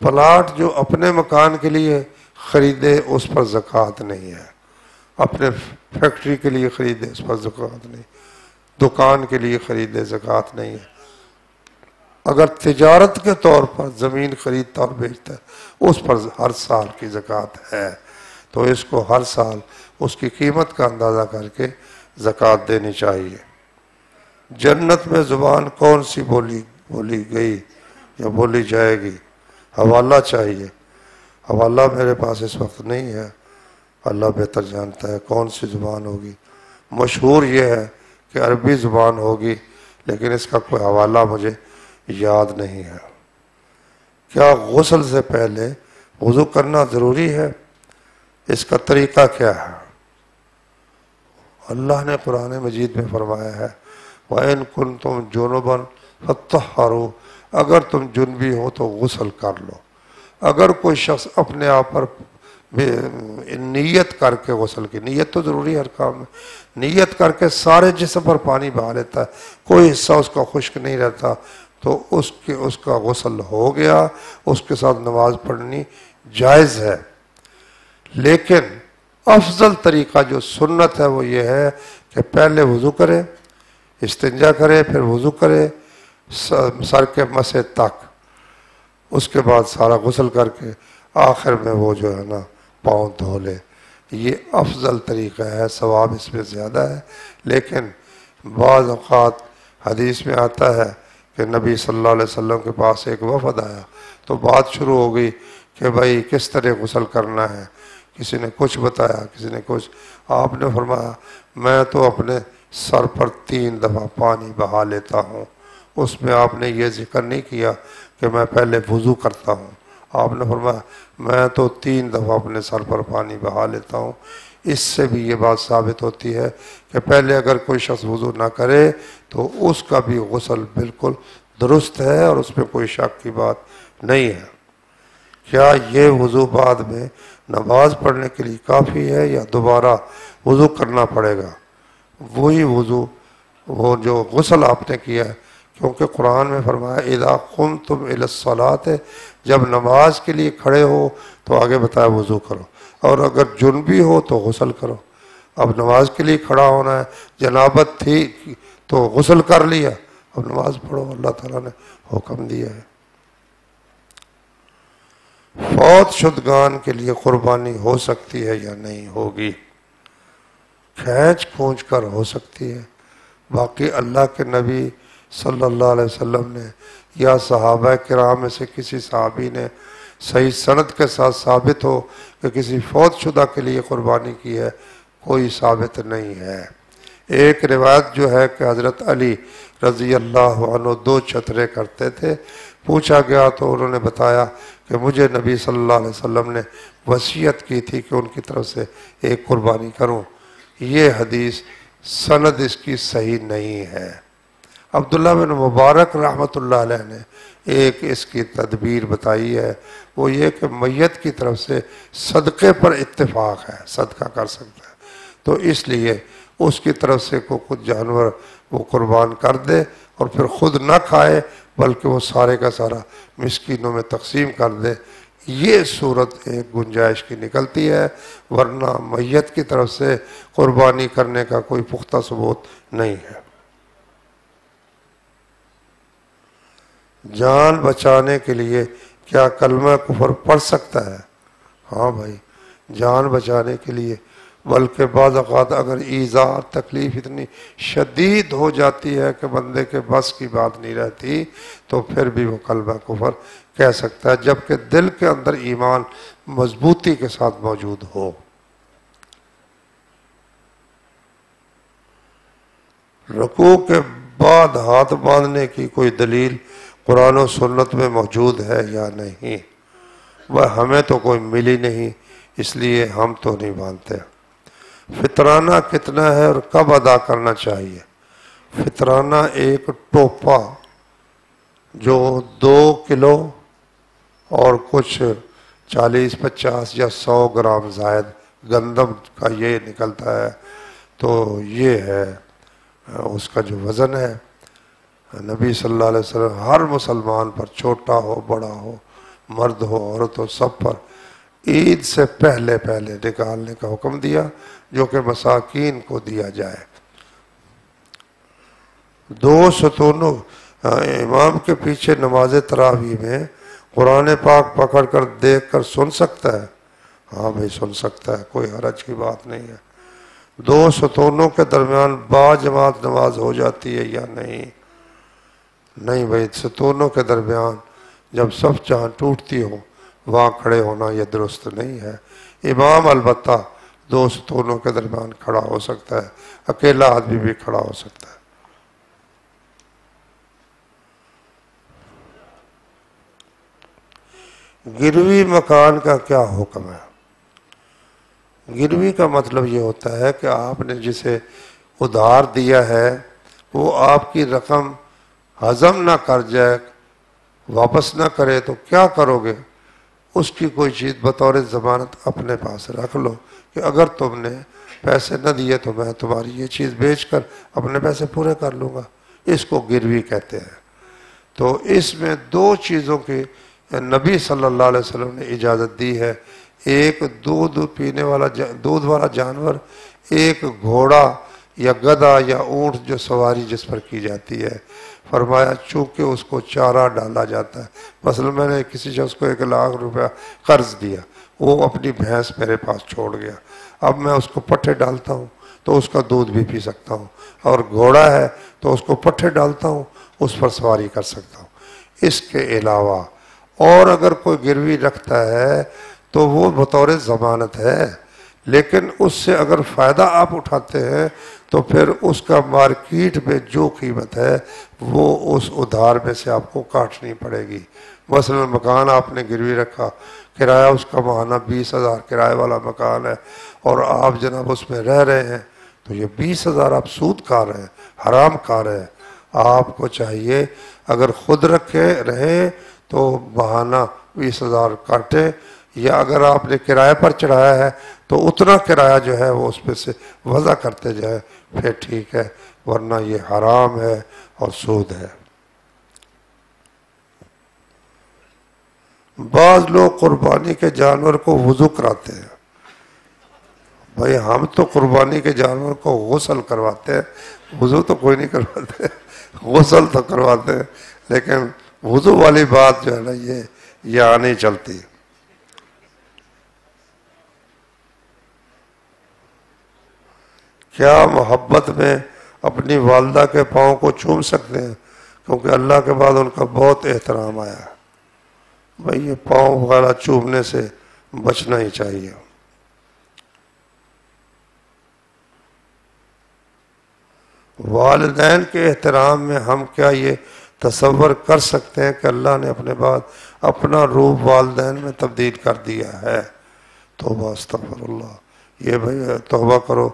پلاٹ جو اپنے مکان کے لیے خریدے اس پر زکوٰۃ نہیں ہے، اپنے فیکٹری کے لیے خریدے اس پر زکوٰۃ نہیں، دکان کے لیے خریدے زکوٰۃ نہیں ہے۔ اگر تجارت کے طور پر زمین خریدتا اور بیچتا ہے اس پر ہر سال کی زکوٰۃ ہے، تو اس کو ہر سال اس کی قیمت کا اندازہ کر کے زکوٰۃ دینی چاہیے۔ جنت میں زبان کون سی بولی گئی یا بولی جائے گی؟ حوالہ چاہیے۔ حوالہ میرے پاس اس وقت نہیں ہے، اللہ بہتر جانتا ہے کون سی زبان ہوگی۔ مشہور یہ ہے کہ عربی زبان ہوگی، لیکن اس کا کوئی حوالہ مجھے یاد نہیں ہے۔ کیا غسل سے پہلے وضو کرنا ضروری ہے؟ اس کا طریقہ کیا ہے؟ اللہ نے قرآن مجید میں فرمایا ہے وَإِن كُنتُمْ جُنُبًا فَطَّهَّرُوا، اگر تم جنبی ہو تو غسل کر لو۔ اگر کوئی شخص اپنے آپ پر نیت کر کے غسل کی، نیت تو ضروری ہے ہر کام میں، نیت کر کے سارے جسم پر پانی بہا لیتا ہے، کوئی حصہ اس کا خشک نہیں رہتا، تو اس کا غسل ہو گیا، اس کے ساتھ نماز پڑھنی جائز ہے۔ لیکن افضل طریقہ جو سنت ہے وہ یہ ہے کہ پہلے وضو کرے، استنجا کرے، پھر وضو کرے سر کے مسے تک، اس کے بعد سارا غسل کر کے آخر میں وہ جو ہے نا پاؤں دھو لے. یہ افضل طریقہ ہے، ثواب اس میں زیادہ ہے. لیکن بعض اوقات حدیث میں آتا ہے کہ نبی صلی اللہ علیہ وسلم کے پاس ایک وفد آیا تو بات شروع ہو گئی کہ بھائی کس طرح غسل کرنا ہے. کسی نے کچھ بتایا، کسی نے کچھ. آپ نے فرمایا میں تو اپنے سر پر 3 دفعہ پانی بہا لیتا ہوں. اس میں آپ نے یہ ذکر نہیں کیا کہ میں پہلے وضو کرتا ہوں. آپ نے فرمایا میں تو 3 دفعہ اپنے سر پر پانی بہا لیتا ہوں. اس سے بھی یہ بات ثابت ہوتی ہے کہ پہلے اگر کوئی شخص وضو نہ کرے تو اس کا بھی غسل بالکل درست ہے اور اس میں کوئی شک کی بات نہیں ہے. کیا یہ وضو بعد میں نماز پڑھنے کے لیے کافی ہے یا دوبارہ وضو کرنا پڑے گا؟ وہی وضو، وہ جو غسل آپ نے کیا ہے، کیونکہ قرآن میں فرمایا اذا قمتم الی الصلاۃ، جب نماز کے لیے کھڑے ہو تو آگے بتایا وضو کرو، اور اگر جنبی ہو تو غسل کرو. اب نماز کے لیے کھڑا ہونا ہے، جنابت تھی تو غسل کر لیا، اب نماز پڑھو، اللہ تعالیٰ نے حکم دیا ہے. فوت شدگان کے لیے قربانی ہو سکتی ہے یا نہیں ہوگی؟ کھینچ کھونچ کر ہو سکتی ہے. باقی اللہ کے نبی صلی اللہ علیہ وسلم نے یا صحابہ کرام میں سے کسی صحابی نے صحیح سند کے ساتھ ثابت ہو کہ کسی فوت شدہ کے لیے قربانی کی ہے، کوئی ثابت نہیں ہے. ایک روایت جو ہے کہ حضرت علی رضی اللہ عنہ 2 چھترے کرتے تھے. پوچھا گیا تو انہوں نے بتایا کہ مجھے نبی صلی اللہ علیہ وسلم نے وصیت کی تھی کہ ان کی طرف سے ایک قربانی کروں. یہ حدیث سند اس کی صحیح نہیں ہے. عبداللہ بن مبارک رحمۃ اللہ علیہ نے ایک اس کی تدبیر بتائی ہے، وہ یہ کہ میت کی طرف سے صدقے پر اتفاق ہے، صدقہ کر سکتا ہے، تو اس لیے اس کی طرف سے کچھ جانور وہ قربان کر دے اور پھر خود نہ کھائے بلکہ وہ سارے کا سارا مسکینوں میں تقسیم کر دے. یہ صورت ایک گنجائش کی نکلتی ہے، ورنہ میت کی طرف سے قربانی کرنے کا کوئی پختہ ثبوت نہیں ہے. جان بچانے کے لیے کیا کلمہ کفر پڑھ سکتا ہے؟ ہاں بھائی، جان بچانے کے لیے، بلکہ بعض اوقات اگر ایذا تکلیف اتنی شدید ہو جاتی ہے کہ بندے کے بس کی بات نہیں رہتی تو پھر بھی وہ کلمہ کفر کہہ سکتا ہے، جبکہ دل کے اندر ایمان مضبوطی کے ساتھ موجود ہو. رکوع کے بعد ہاتھ باندھنے کی کوئی دلیل قرآن و سنت میں موجود ہے یا نہیں؟ وہ ہمیں تو کوئی ملی نہیں، اس لیے ہم تو نہیں باندھتے. فطرانہ کتنا ہے اور کب ادا کرنا چاہیے؟ فطرانہ ایک ٹوپا جو 2 کلو اور کچھ 40-50 یا 100 گرام زائد گندم کا یہ نکلتا ہے، تو یہ ہے اس کا جو وزن ہے. نبی صلی اللہ علیہ وسلم ہر مسلمان پر، چھوٹا ہو بڑا ہو، مرد ہو عورت ہو، سب پر عید سے پہلے نکالنے کا حکم دیا، جو کہ مساکین کو دیا جائے. 2 ستونوں امام کے پیچھے نماز تراویح میں قرآن پاک پکڑ کر دیکھ کر سن سکتا ہے؟ ہاں بھائی سن سکتا ہے، کوئی حرج کی بات نہیں ہے. 2 ستونوں کے درمیان با جماعت نماز ہو جاتی ہے یا نہیں؟ نہیں بھائی، ستونوں کے درمیان جب صف جہاں ٹوٹتی ہو وہاں کھڑے ہونا یہ درست نہیں ہے. امام البتہ 2 ستونوں کے درمیان کھڑا ہو سکتا ہے، اکیلا آدمی بھی کھڑا ہو سکتا ہے. گروی مکان کا کیا حکم ہے؟ گروی کا مطلب یہ ہوتا ہے کہ آپ نے جسے ادھار دیا ہے وہ آپ کی رقم ہضم نہ کر جائے، واپس نہ کرے تو کیا کرو گے؟ اس کی کوئی چیز بطور ضمانت اپنے پاس رکھ لو کہ اگر تم نے پیسے نہ دیے تو میں تمہاری یہ چیز بیچ کر اپنے پیسے پورے کر لوں گا. اس کو گروی کہتے ہیں. تو اس میں 2 چیزوں کی نبی صلی اللہ علیہ وسلم نے اجازت دی ہے. ایک دودھ پینے والا دودھ والا جانور، ایک گھوڑا یا گدھا یا اونٹ جو سواری جس پر کی جاتی ہے، فرمایا چونکہ اس کو چارہ ڈالا جاتا ہے. مثلا میں نے کسی شخص کو 1,00,000 روپیہ قرض دیا، وہ اپنی بھینس میرے پاس چھوڑ گیا، اب میں اس کو پٹھے ڈالتا ہوں تو اس کا دودھ بھی پی سکتا ہوں، اور گھوڑا ہے تو اس کو پٹھے ڈالتا ہوں، اس پر سواری کر سکتا ہوں. اس کے علاوہ اور اگر کوئی گروی رکھتا ہے تو وہ بطور ضمانت ہے، لیکن اس سے اگر فائدہ آپ اٹھاتے ہیں تو پھر اس کا مارکیٹ میں جو قیمت ہے وہ اس ادھار میں سے آپ کو کاٹنی پڑے گی. مثلا مکان آپ نے گروی رکھا، کرایہ اس کا ماہانہ 20,000 کرایہ والا مکان ہے، اور آپ جناب اس میں رہ رہے ہیں، تو یہ 20,000 آپ سود کھا رہے ہیں، حرام کھا رہے ہیں. آپ کو چاہیے اگر خود رکھے رہیں تو ماہانہ 20,000 کاٹیں، یا اگر آپ نے کرایہ پر چڑھایا ہے تو اتنا کرایہ جو ہے وہ اس پہ سے وضع کرتے جائیں، پھر ٹھیک ہے، ورنہ یہ حرام ہے اور سود ہے. بعض لوگ قربانی کے جانور کو وضو کراتے ہیں. بھائی ہم تو قربانی کے جانور کو غسل کرواتے ہیں، وضو تو کوئی نہیں کرواتے، غسل تو کرواتے ہیں، لیکن وضو والی بات جو ہے نا یہ یہاں نہیں چلتی. کیا محبت میں اپنی والدہ کے پاؤں کو چوم سکتے ہیں؟ کیونکہ اللہ کے بعد ان کا بہت احترام آیا ہے. بھائی یہ پاؤں وغیرہ چومنے سے بچنا ہی چاہیے. والدین کے احترام میں ہم کیا یہ تصور کر سکتے ہیں کہ اللہ نے اپنے بعد اپنا روح والدین میں تبدیل کر دیا ہے؟ توبہ استغفر اللہ. یہ بھائی توبہ کرو.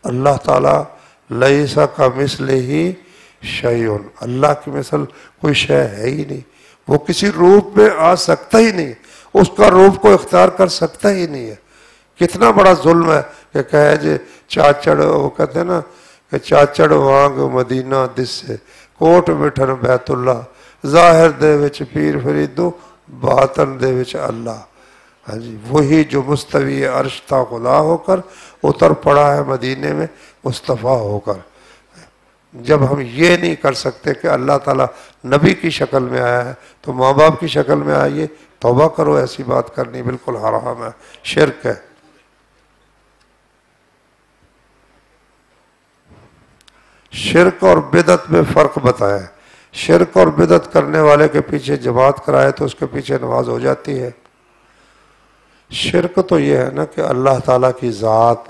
اللہ تعالیٰ لیسا کمثلہ شیء، اللہ کی مثل کوئی شے ہے ہی نہیں، وہ کسی روپ میں آ سکتا ہی نہیں، اس کا روپ کو اختیار کر سکتا ہی نہیں ہے. کتنا بڑا ظلم ہے کہ کہے جی چاچڑ، وہ کہتے ہیں نا کہ چاچڑ وانگ مدینہ دس سے کوٹ مٹھن بیت اللہ، ظاہر دے وچ پیر فریدو باطن دے وچ اللہ. ہاں جی، وہی جو مستوی عرش تا خدا ہو کر اتر پڑا ہے مدینے میں مصطفیٰ ہو کر. جب ہم یہ نہیں کر سکتے کہ اللہ تعالیٰ نبی کی شکل میں آیا ہے تو ماں باپ کی شکل میں آئیے. توبہ کرو، ایسی بات کرنی بالکل حرام ہے، شرک ہے. شرک اور بدعت میں فرق بتایا. شرک اور بدعت کرنے والے کے پیچھے جماعت کرائے تو اس کے پیچھے نماز ہو جاتی ہے. شرک تو یہ ہے نا کہ اللہ تعالیٰ کی ذات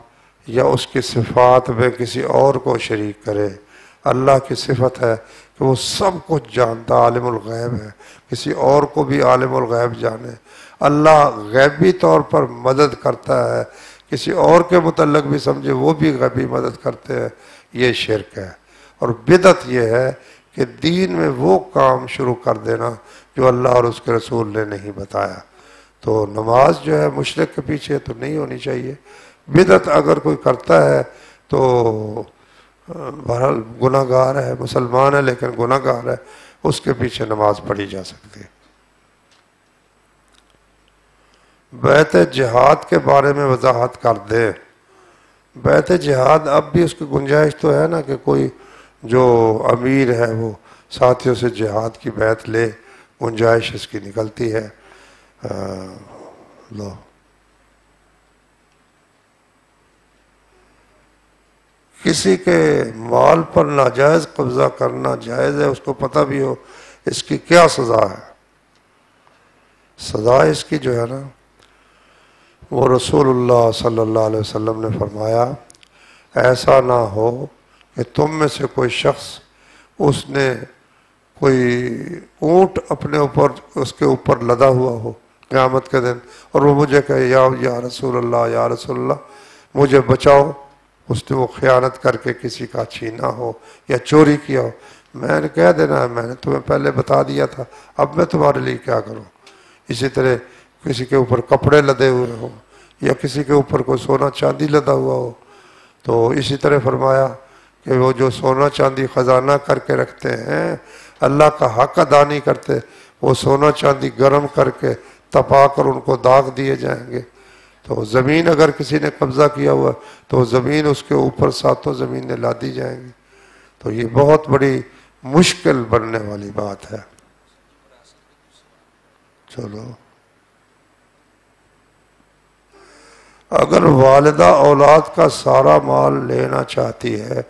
یا اس کی صفات میں کسی اور کو شریک کرے. اللہ کی صفت ہے کہ وہ سب کچھ جانتا، عالم الغیب ہے، کسی اور کو بھی عالم الغیب جانے. اللہ غیبی طور پر مدد کرتا ہے، کسی اور کے متعلق بھی سمجھے وہ بھی غیبی مدد کرتے ہیں. یہ شرک ہے. اور بدعت یہ ہے کہ دین میں وہ کام شروع کر دینا جو اللہ اور اس کے رسول نے نہیں بتایا. تو نماز جو ہے مشرک کے پیچھے تو نہیں ہونی چاہیے. بدعت اگر کوئی کرتا ہے تو بہرحال گناہ گار ہے، مسلمان ہے لیکن گناہ گار ہے، اس کے پیچھے نماز پڑھی جا سکتی ہے. بیعت جہاد کے بارے میں وضاحت کر دیں. بیعت جہاد اب بھی اس کی گنجائش تو ہے نا کہ کوئی جو امیر ہے وہ ساتھیوں سے جہاد کی بیعت لے، گنجائش اس کی نکلتی ہے. لو کسی کے مال پر ناجائز قبضہ کرنا جائز ہے، اس کو پتہ بھی ہو اس کی کیا سزا ہے. سزا اس کی جو ہے نا وہ رسول اللہ صلی اللہ علیہ وسلم نے فرمایا ایسا نہ ہو کہ تم میں سے کوئی شخص اس نے کوئی اونٹ اپنے اوپر اس کے اوپر لدا ہوا ہو قیامت کے دن اور وہ مجھے کہے یا رسول اللہ یا رسول اللہ مجھے بچاؤ. اس نے وہ خیانت کر کے کسی کا چھینا ہو یا چوری کیا ہو. میں نے کہہ دینا ہے میں نے تمہیں پہلے بتا دیا تھا، اب میں تمہارے لیے کیا کروں. اسی طرح کسی کے اوپر کپڑے لدے ہوئے ہوں یا کسی کے اوپر کوئی سونا چاندی لدا ہوا ہو تو اسی طرح فرمایا کہ وہ جو سونا چاندی خزانہ کر کے رکھتے ہیں اللہ کا حق ادا نہیں کرتے، وہ سونا چاندی گرم کر کے تپا کر ان کو داغ دیے جائیں گے. تو زمین اگر کسی نے قبضہ کیا ہوا تو زمین اس کے اوپر ساتوں زمینیں لا دی جائیں گی. تو یہ بہت بڑی مشکل بننے والی بات ہے. چلو، اگر والدہ اولاد کا سارا مال لینا چاہتی ہے،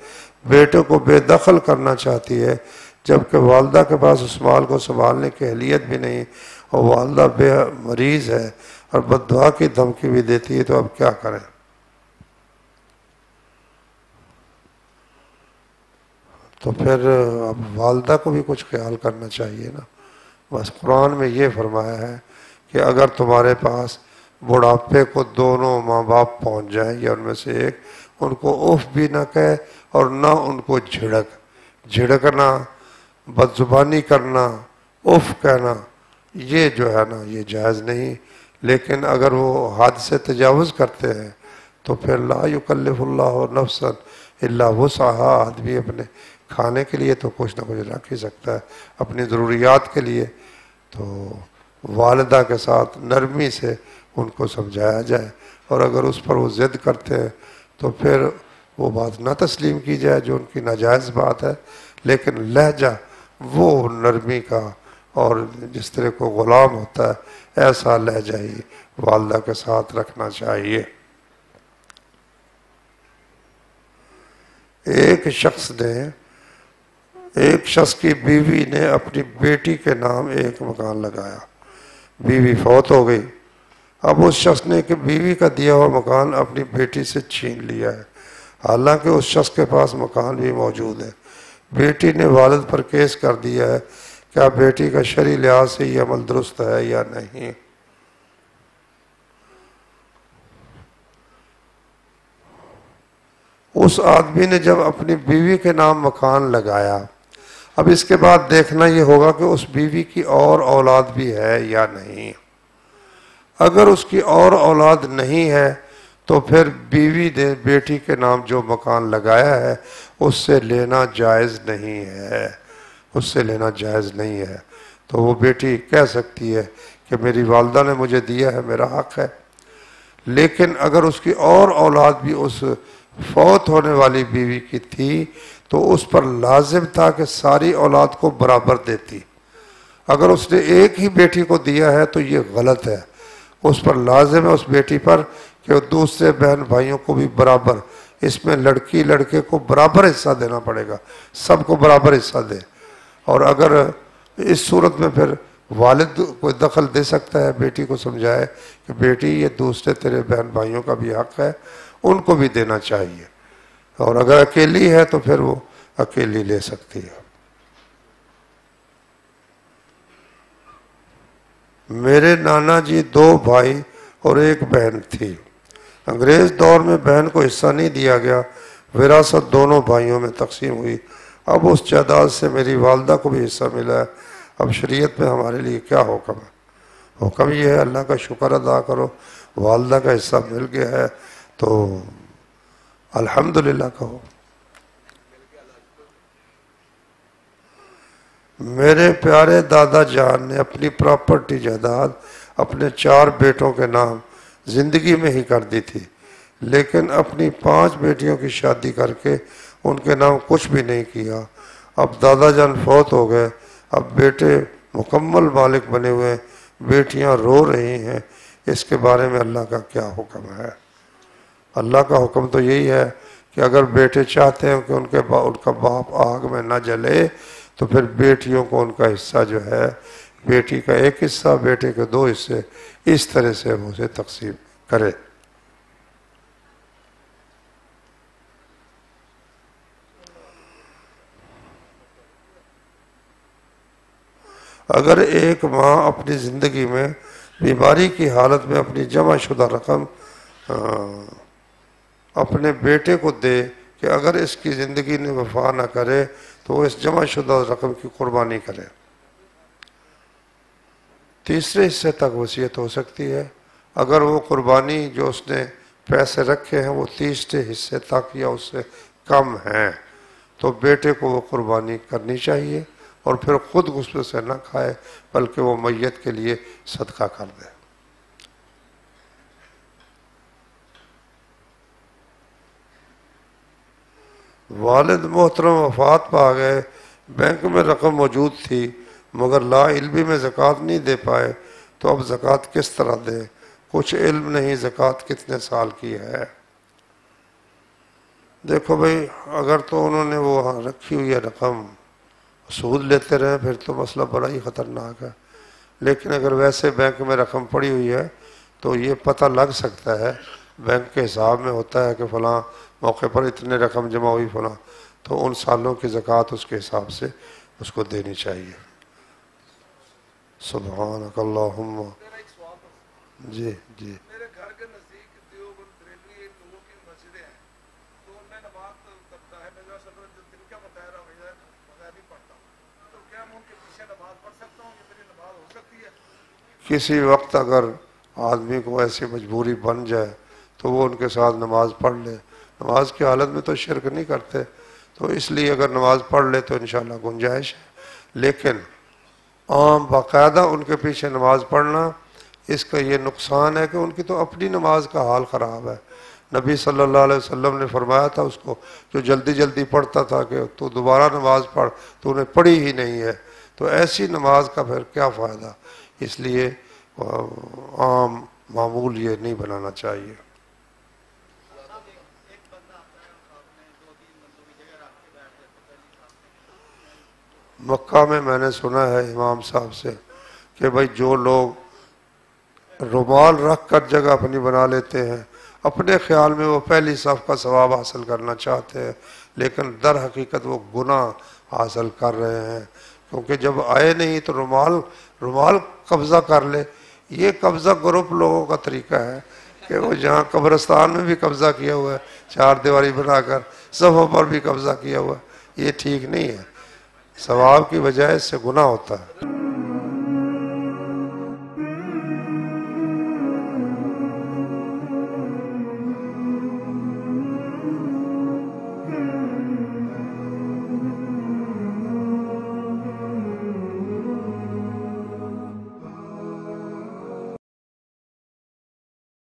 بیٹے کو بے دخل کرنا چاہتی ہے، جبکہ والدہ کے پاس اس مال کو سنبھالنے کی اہلیت بھی نہیں اور والدہ بے مریض ہے اور بد دعا کی دھمکی بھی دیتی ہے، تو اب کیا کریں؟ تو پھر اب والدہ کو بھی کچھ خیال کرنا چاہیے نا. بس قرآن میں یہ فرمایا ہے کہ اگر تمہارے پاس بڑھاپے کو دونوں ماں باپ پہنچ جائیں یا ان میں سے ایک، ان کو اف بھی نہ کہے اور نہ ان کو جھڑکنا، بد زبانی کرنا، اف کہنا، یہ جو ہے نا یہ جائز نہیں. لیکن اگر وہ حد سے تجاوز کرتے ہیں تو پھر لا یکلف اللہ نفسا الا وسعہا، آدمی اپنے کھانے کے لیے تو کچھ نہ کچھ رکھ ہی سکتا ہے، اپنی ضروریات کے لیے. تو والدہ کے ساتھ نرمی سے ان کو سمجھایا جائے، اور اگر اس پر وہ ضد کرتے ہیں تو پھر وہ بات نہ تسلیم کی جائے جو ان کی ناجائز بات ہے، لیکن لہجہ وہ نرمی کا اور جس طرح کو غلام ہوتا ہے ایسا لہجہ ہی والدہ کے ساتھ رکھنا چاہیے. ایک شخص کی بیوی نے اپنی بیٹی کے نام ایک مکان لگایا. بیوی فوت ہو گئی. اب اس شخص نے کہ بیوی کا دیا ہوا مکان اپنی بیٹی سے چھین لیا ہے، حالانکہ اس شخص کے پاس مکان بھی موجود ہے. بیٹی نے والد پر کیس کر دیا ہے. کیا بیٹی کا شرعی لحاظ سے یہ عمل درست ہے یا نہیں؟ اس آدمی نے جب اپنی بیوی کے نام مکان لگایا، اب اس کے بعد دیکھنا یہ ہوگا کہ اس بیوی کی اور اولاد بھی ہے یا نہیں. اگر اس کی اور اولاد نہیں ہے تو پھر بیوی نے بیٹی کے نام جو مکان لگایا ہے اس سے لینا جائز نہیں ہے، اس سے لینا جائز نہیں ہے. تو وہ بیٹی کہہ سکتی ہے کہ میری والدہ نے مجھے دیا ہے، میرا حق ہے. لیکن اگر اس کی اور اولاد بھی اس فوت ہونے والی بیوی کی تھی تو اس پر لازم تھا کہ ساری اولاد کو برابر دیتی. اگر اس نے ایک ہی بیٹی کو دیا ہے تو یہ غلط ہے. اس پر لازم ہے اس بیٹی پر کہ وہ دوسرے بہن بھائیوں کو بھی برابر، اس میں لڑکی لڑکے کو برابر حصہ دینا پڑے گا، سب کو برابر حصہ دے. اور اگر اس صورت میں پھر والد کوئی دخل دے سکتا ہے، بیٹی کو سمجھائے کہ بیٹی یہ دوسرے تیرے بہن بھائیوں کا بھی حق ہے، ان کو بھی دینا چاہیے. اور اگر اکیلی ہے تو پھر وہ اکیلی لے سکتی ہے. میرے نانا جی 2 بھائی اور 1 بہن تھی. انگریز دور میں بہن کو حصہ نہیں دیا گیا، وراثت دونوں بھائیوں میں تقسیم ہوئی. اب اس جائیداد سے میری والدہ کو بھی حصہ ملا ہے. اب شریعت میں ہمارے لیے کیا حکم ہے؟ حکم یہ ہے اللہ کا شکر ادا کرو، والدہ کا حصہ مل گیا ہے تو الحمدللہ کہو. میرے پیارے دادا جان نے اپنی پراپرٹی جائیداد اپنے 4 بیٹوں کے نام زندگی میں ہی کر دی تھی، لیکن اپنی 5 بیٹیوں کی شادی کر کے ان کے نام کچھ بھی نہیں کیا. اب دادا جان فوت ہو گئے، اب بیٹے مکمل مالک بنے ہوئے، بیٹیاں رو رہی ہیں. اس کے بارے میں اللہ کا کیا حکم ہے؟ اللہ کا حکم تو یہی ہے کہ اگر بیٹے چاہتے ہیں کہ ان کا باپ آگ میں نہ جلے تو پھر بیٹیوں کو ان کا حصہ جو ہے، بیٹی کا 1 حصہ، بیٹے کے 2 حصے، اس طرح سے وہ اسے تقسیم کرے. اگر ایک ماں اپنی زندگی میں بیماری کی حالت میں اپنی جمع شدہ رقم اپنے بیٹے کو دے کہ اگر اس کی زندگی نے وفا نہ کرے تو وہ اس جمع شدہ رقم کی قربانی کرے، تیسرے حصے تک وصیت ہو سکتی ہے. اگر وہ قربانی جو اس نے پیسے رکھے ہیں وہ تیسرے حصے تک یا اس سے کم ہیں تو بیٹے کو وہ قربانی کرنی چاہیے، اور پھر خود غصے سے نہ کھائے بلکہ وہ میت کے لیے صدقہ کر دے. والد محترم وفات پا گئے، بینک میں رقم موجود تھی مگر لا علمی میں زکوٰۃ نہیں دے پائے، تو اب زکوٰۃ کس طرح دیں؟ کچھ علم نہیں، زکوٰۃ کتنے سال کی ہے؟ دیکھو بھائی، اگر تو انہوں نے وہ رکھی ہوئی ہے رقم، سود لیتے رہے، پھر تو مسئلہ بڑا ہی خطرناک ہے۔ لیکن اگر ویسے بینک میں رقم پڑی ہوئی ہے تو یہ پتہ لگ سکتا ہے، بینک کے حساب میں ہوتا ہے کہ فلاں موقع پر اتنے رقم جمع ہوئی فلاں، تو ان سالوں کی زکوٰۃ اس کے حساب سے اس کو دینی چاہیے۔ سبحانک اللہم۔ جی جی میرے گھر کے نزدیک دیوبند بریلوی لوگوں کی مسجدیں ہیں، تو ان میں نماز کرتا ہے، میں جو دن کا بتایا بغیر نہیں پڑھتا، تو کیا میں ان کے پیچھے نماز پڑھ سکتا ہوں؟ یہ میری نماز ہو سکتی ہے؟ کسی وقت اگر آدمی کو ایسی مجبوری بن جائے تو وہ ان کے ساتھ نماز پڑھ لے، نماز کی حالت میں تو شرک نہیں کرتے، تو اس لیے اگر نماز پڑھ لے تو انشاءاللہ گنجائش ہے۔ لیکن عام باقاعدہ ان کے پیچھے نماز پڑھنا، اس کا یہ نقصان ہے کہ ان کی تو اپنی نماز کا حال خراب ہے۔ نبی صلی اللہ علیہ وسلم نے فرمایا تھا اس کو جو جلدی جلدی پڑھتا تھا کہ تو دوبارہ نماز پڑھ، تو انہیں پڑھی ہی نہیں ہے، تو ایسی نماز کا پھر کیا فائدہ؟ اس لیے عام معمول یہ نہیں بنانا چاہیے۔ مکہ میں نے سنا ہے امام صاحب سے کہ بھائی جو لوگ رومال رکھ کر جگہ اپنی بنا لیتے ہیں، اپنے خیال میں وہ پہلی صف کا ثواب حاصل کرنا چاہتے ہیں، لیکن در حقیقت وہ گناہ حاصل کر رہے ہیں، کیونکہ جب آئے نہیں تو رومال قبضہ کر لے۔ یہ قبضہ گروپ لوگوں کا طریقہ ہے کہ وہ جہاں قبرستان میں بھی قبضہ کیا ہوا ہے، چار دیواری بنا کر صفوں پر بھی قبضہ کیا ہوا ہے، یہ ٹھیک نہیں ہے، ثواب کی بجائے اس سے گناہ ہوتا ہے۔